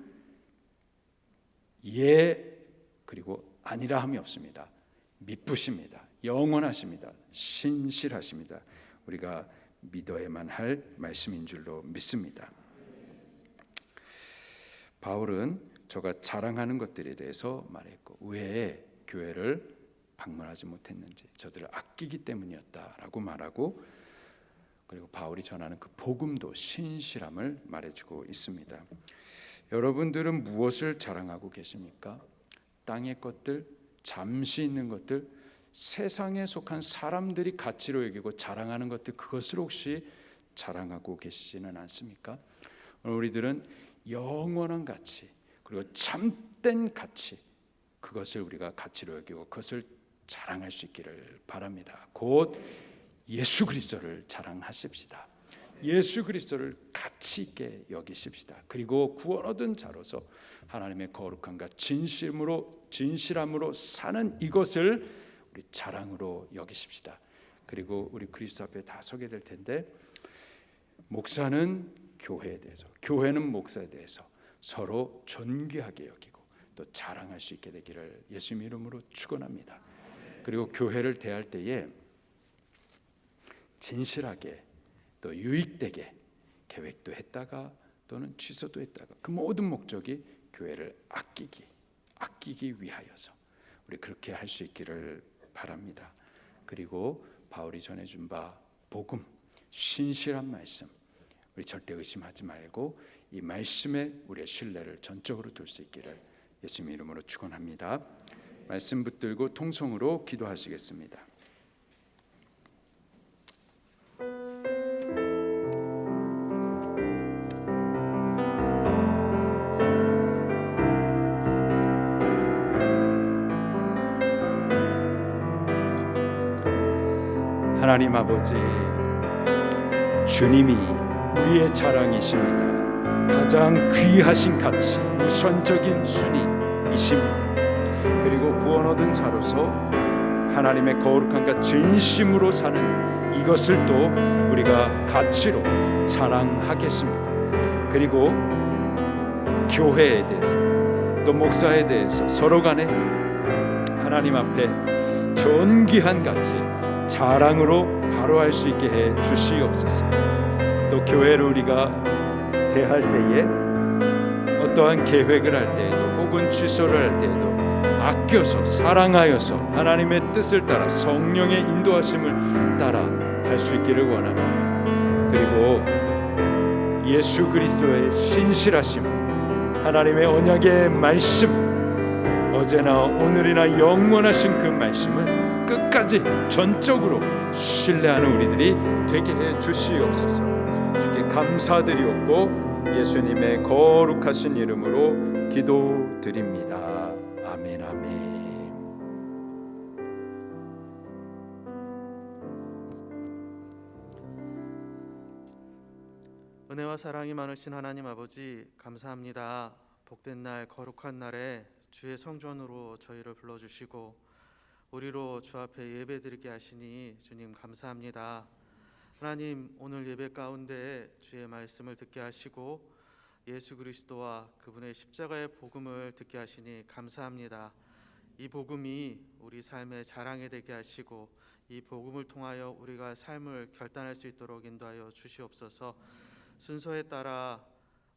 그리고 아니라 함이 없습니다. 미쁘십니다. 영원하십니다. 신실하십니다. 우리가 믿어야만 할 말씀인 줄로 믿습니다. 바울은 저가 자랑하는 것들에 대해서 말했고 왜 교회를 방문하지 못했는지 저들을 아끼기 때문이었다라고 말하고, 그리고 바울이 전하는 그 복음도 신실함을 말해주고 있습니다. 여러분들은 무엇을 자랑하고 계십니까? 땅의 것들, 잠시 있는 것들, 세상에 속한 사람들이 가치로 여기고 자랑하는 것들, 그것을 혹시 자랑하고 계시지는 않습니까? 오늘 우리들은 영원한 가치, 그리고 참된 가치, 그것을 우리가 가치로 여기고 그것을 자랑할 수 있기를 바랍니다. 곧 예수 그리스도를 자랑하십시다. 예수 그리스도를 가치 있게 여기십시다. 그리고 구원 얻은 자로서 하나님의 거룩함과 진실함으로 사는 이것을 우리 자랑으로 여기십시다. 그리고 우리 그리스도 앞에 다 서게 될 텐데, 목사는 교회에 대해서, 교회는 목사에 대해서 서로 존귀하게 여기고 또 자랑할 수 있게 되기를 예수님 이름으로 축원합니다. 그리고 교회를 대할 때에 진실하게 또 유익되게 계획도 했다가 또는 취소도 했다가 그 모든 목적이 교회를 아끼기 위하여서 우리 그렇게 할 수 있기를 바랍니다. 그리고 바울이 전해준 바 복음, 신실한 말씀, 우리 절대 의심하지 말고 이 말씀에 우리의 신뢰를 전적으로 둘 수 있기를 예수님 이름으로 축원합니다. 말씀 붙들고 통성으로 기도하시겠습니다. 하나님 아버지, 주님이 우리의 자랑이십니다. 가장 귀하신 가치, 우선적인 순위이십니다. 그리고 구원 얻은 자로서 하나님의 거룩함과 진심으로 사는 이것을 또 우리가 가치로 자랑하겠습니다. 그리고 교회에 대해서 또 목사에 대해서 서로 간에 하나님 앞에 존귀한 가치, 자랑으로 바로할 수 있게 해 주시옵소서. 또 교회를 우리가 대할 때에 어떠한 계획을 할 때에도 혹은 취소를 할 때에도 아껴서 사랑하여서 하나님의 뜻을 따라 성령의 인도하심을 따라 할 수 있기를 원합니다. 그리고 예수 그리스도의 신실하심, 하나님의 언약의 말씀, 어제나 오늘이나 영원하신 그 말씀을 끝까지 전적으로 신뢰하는 우리들이 되게 해 주시옵소서. 주께 감사드리옵고 예수님의 거룩하신 이름으로 기도드립니다. 아멘, 아멘. 은혜와 사랑이 많으신 하나님 아버지, 감사합니다. 복된 날, 거룩한 날에 주의 성전으로 저희를 불러주시고 우리로 주 앞에 예배드리게 하시니 주님 감사합니다. 하나님, 오늘 예배 가운데 주의 말씀을 듣게 하시고 예수 그리스도와 그분의 십자가의 복음을 듣게 하시니 감사합니다. 이 복음이 우리 삶의 자랑이 되게 하시고 이 복음을 통하여 우리가 삶을 결단할 수 있도록 인도하여 주시옵소서. 순서에 따라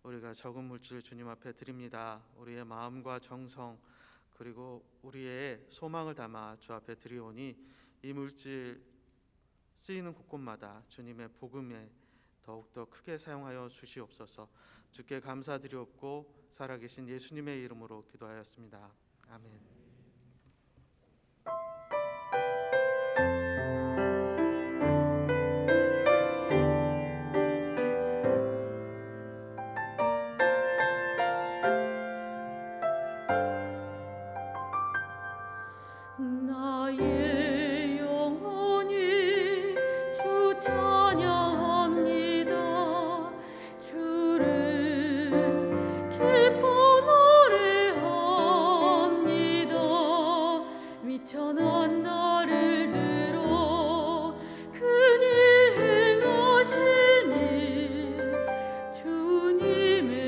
우리가 적은 물질 주님 앞에 드립니다. 우리의 마음과 정성 그리고 우리의 소망을 담아 주 앞에 드리오니 이 물질 쓰이는 곳곳마다 주님의 복음에 더욱더 크게 사용하여 주시옵소서. 주께 감사드리옵고 살아계신 예수님의 이름으로 기도하였습니다. 아멘. 나의 영혼이 주 찬양합니다. 주를 기뻐 노래합니다. 미천한 나를 들어 큰일 행하시니 주님의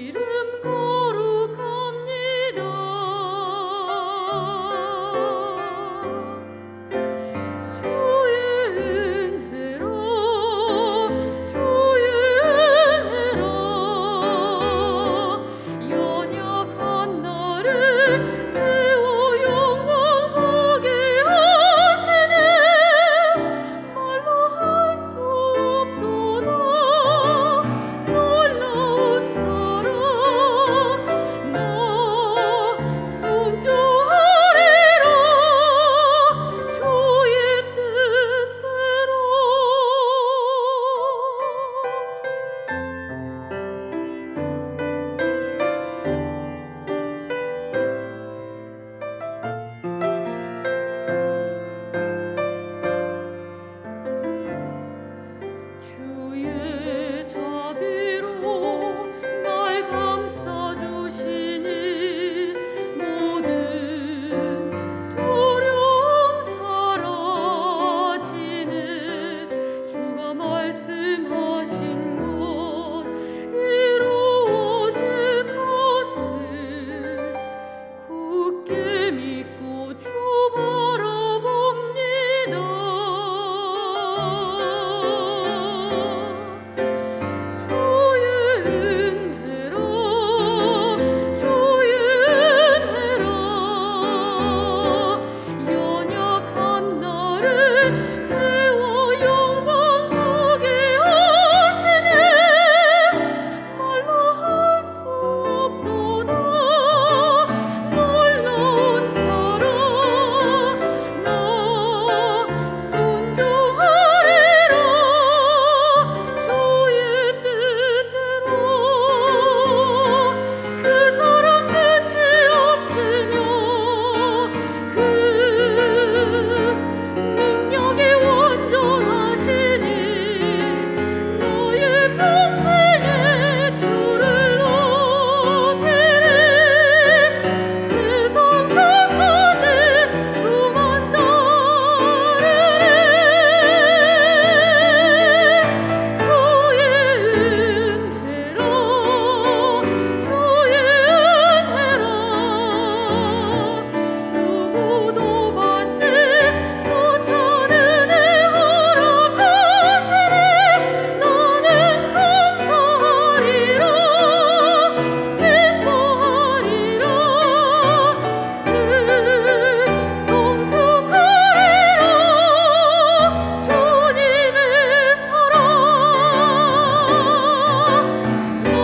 이름 거룩합니다. 주의 은혜로 연약한 나를 세워 영광 보게 하시네. 말로 할 수 없도다 놀라운 사랑. 나 순종하리라 주의 뜻대로. 주의 자비로 날 감싸주시니 모든 두려움 사라지네. 주가 말씀하신 것 이루어질 것을 굳게 믿고 주 바라봅니다. 주의 은혜로 연약한 나를 세워 영광 보게 하시네. 말로 할 수 없도다 놀라운 사랑. 나 순종하리라 주의 뜻대로. 그 사랑 끝이 없으며 그 능력이 완전하시니 너의 평생에 주를 높이리. 세상 끝까지 주만 따르리. 주의 은혜로 누구도 받지 못한 은혜 허락하시니 나는 감사하리라 기뻐하리라 송축하리라 주님의 사랑. 나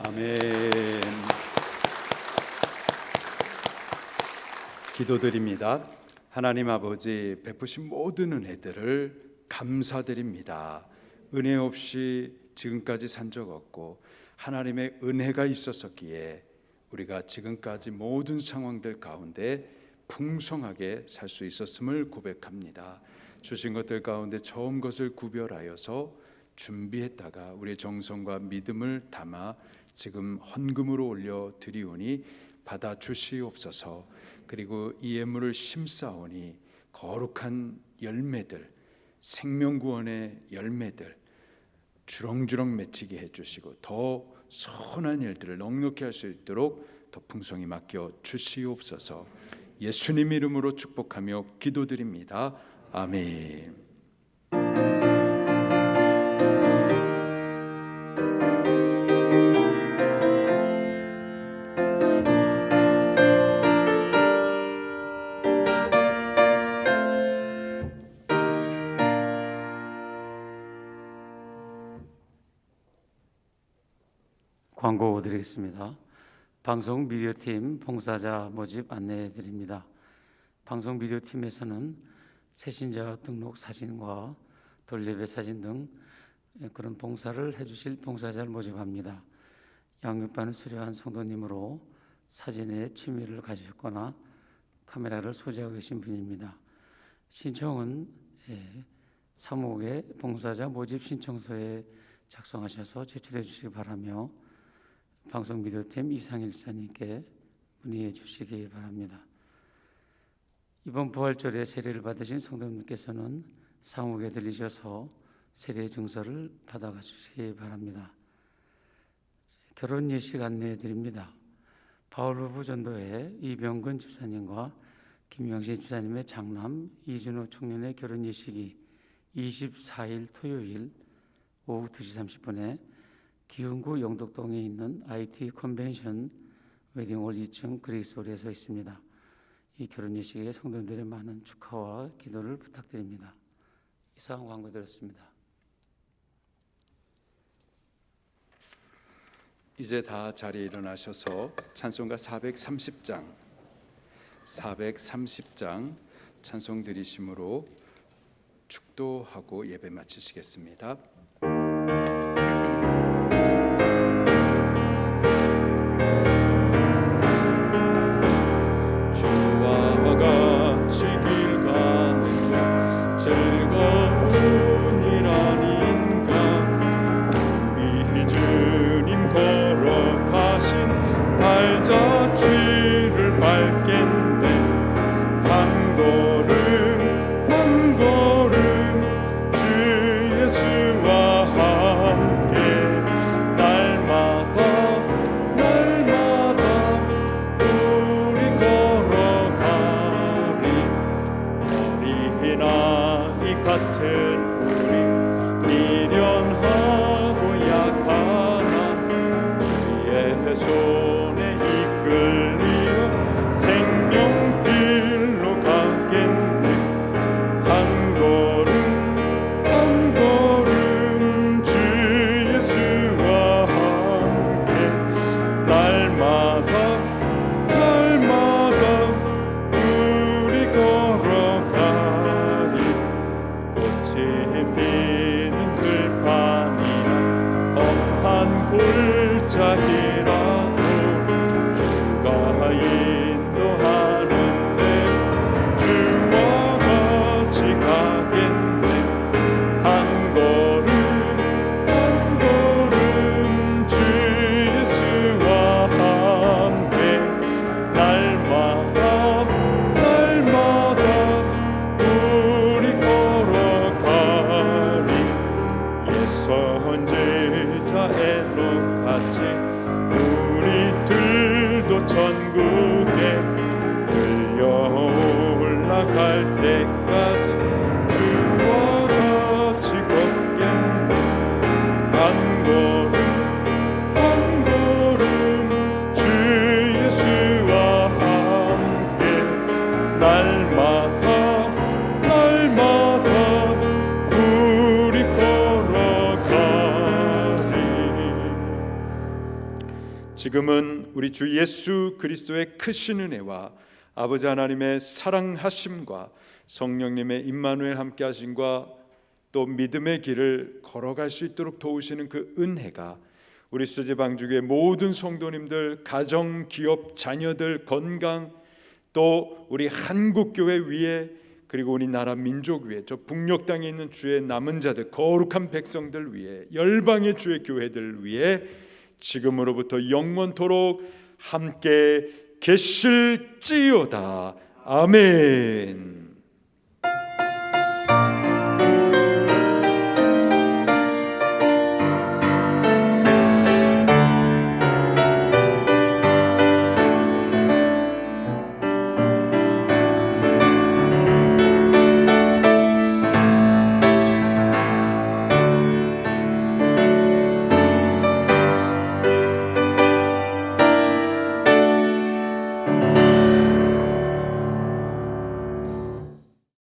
아멘. 기도드립니다. 하나님 아버지, 베푸신 모든 은혜들을 감사드립니다. 은혜 없이 지금까지 산 적 없고 하나님의 은혜가 있었기에 우리가 지금까지 모든 상황들 가운데 풍성하게 살 수 있었음을 고백합니다. 주신 것들 가운데 좋은 것을 구별하여서 준비했다가 우리의 정성과 믿음을 담아 지금 헌금으로 올려 드리오니 받아 주시옵소서. 그리고 이 예물을 심사오니 거룩한 열매들, 생명구원의 열매들 주렁주렁 맺히게 해주시고 더 선한 일들을 넉넉히 할 수 있도록 더 풍성히 맡겨 주시옵소서. 예수님 이름으로 축복하며 기도드립니다. 아멘. 광고 드리겠습니다. 방송 미디어팀 봉사자 모집 안내해 드립니다. 방송 미디어팀에서는 새신자 등록 사진과 돌예배 사진 등 그런 봉사를 해주실 봉사자를 모집합니다. 양육반을 수료한 성도님으로 사진에 취미를 가지셨거나 카메라를 소지하고 계신 분입니다. 신청은 사무국의 봉사자 모집 신청서에 작성하셔서 제출해 주시기 바라며 방송 미디어팀 이상일사님께 문의해 주시기 바랍니다. 이번 부활절에 세례를 받으신 성도님께서는 사무국에 들리셔서 세례 증서를 받아가 주시기 바랍니다. 결혼 예식 안내해 드립니다. 바울부부 전도회 이병근 집사님과 김명신 집사님의 장남 이준호 청년의 결혼 예식이 24일 토요일 오후 2시 30분에 기흥구 영덕동에 있는 IT 컨벤션 웨딩홀 2층 그레이스홀에서 있습니다. 이 결혼 예식에 성도님들의 많은 축하와 기도를 부탁드립니다. 이상 광고 드렸습니다. 이제 다 자리에 일어나셔서 찬송가 430장 찬송 드리심으로 축도하고 예배 마치시겠습니다. 저와 같이 길 가는 길 즐거운 일 아닌가. 우리 주님 걸어가신 발자취를 밟겠네. 한 걸음 한 걸음 주 예수와 함께 날마다 우리 걸어가리. 어린아이 같은 우리 미련하고 약하나 주의 손에 이끌리어 생명길로 가겠네. 한 걸음 주 예수와 함께 날마다 우리 걸어가리. 꽃이 피는 들판이나 험한 골짜기라도 주가 인도하는데 주와 같이 가겠네. 한 걸음 주 예수와 함께 날마다 우리 걸어가리. 옛 선지자 에녹같이 우리들도 천국에 들려 올라갈 때까지 주와 같이 걷겠네. 한 걸음 주 예수와 함께 날마다 우리 걸어가리. 지금은 우리 주 예수 그리스도의 크신 은혜와 아버지 하나님의 사랑하심과 성령님의 임마누엘 함께하심과 또 믿음의 길을 걸어갈 수 있도록 도우시는 그 은혜가 우리 수지방주교의 모든 성도님들, 가정, 기업, 자녀들 건강, 또 우리 한국교회 위에, 그리고 우리 나라 민족 위에, 저 북녘 땅에 있는 주의 남은 자들, 거룩한 백성들 위에, 열방의 주의 교회들 위에 지금으로부터 영원토록 함께 계실지어다. 아멘.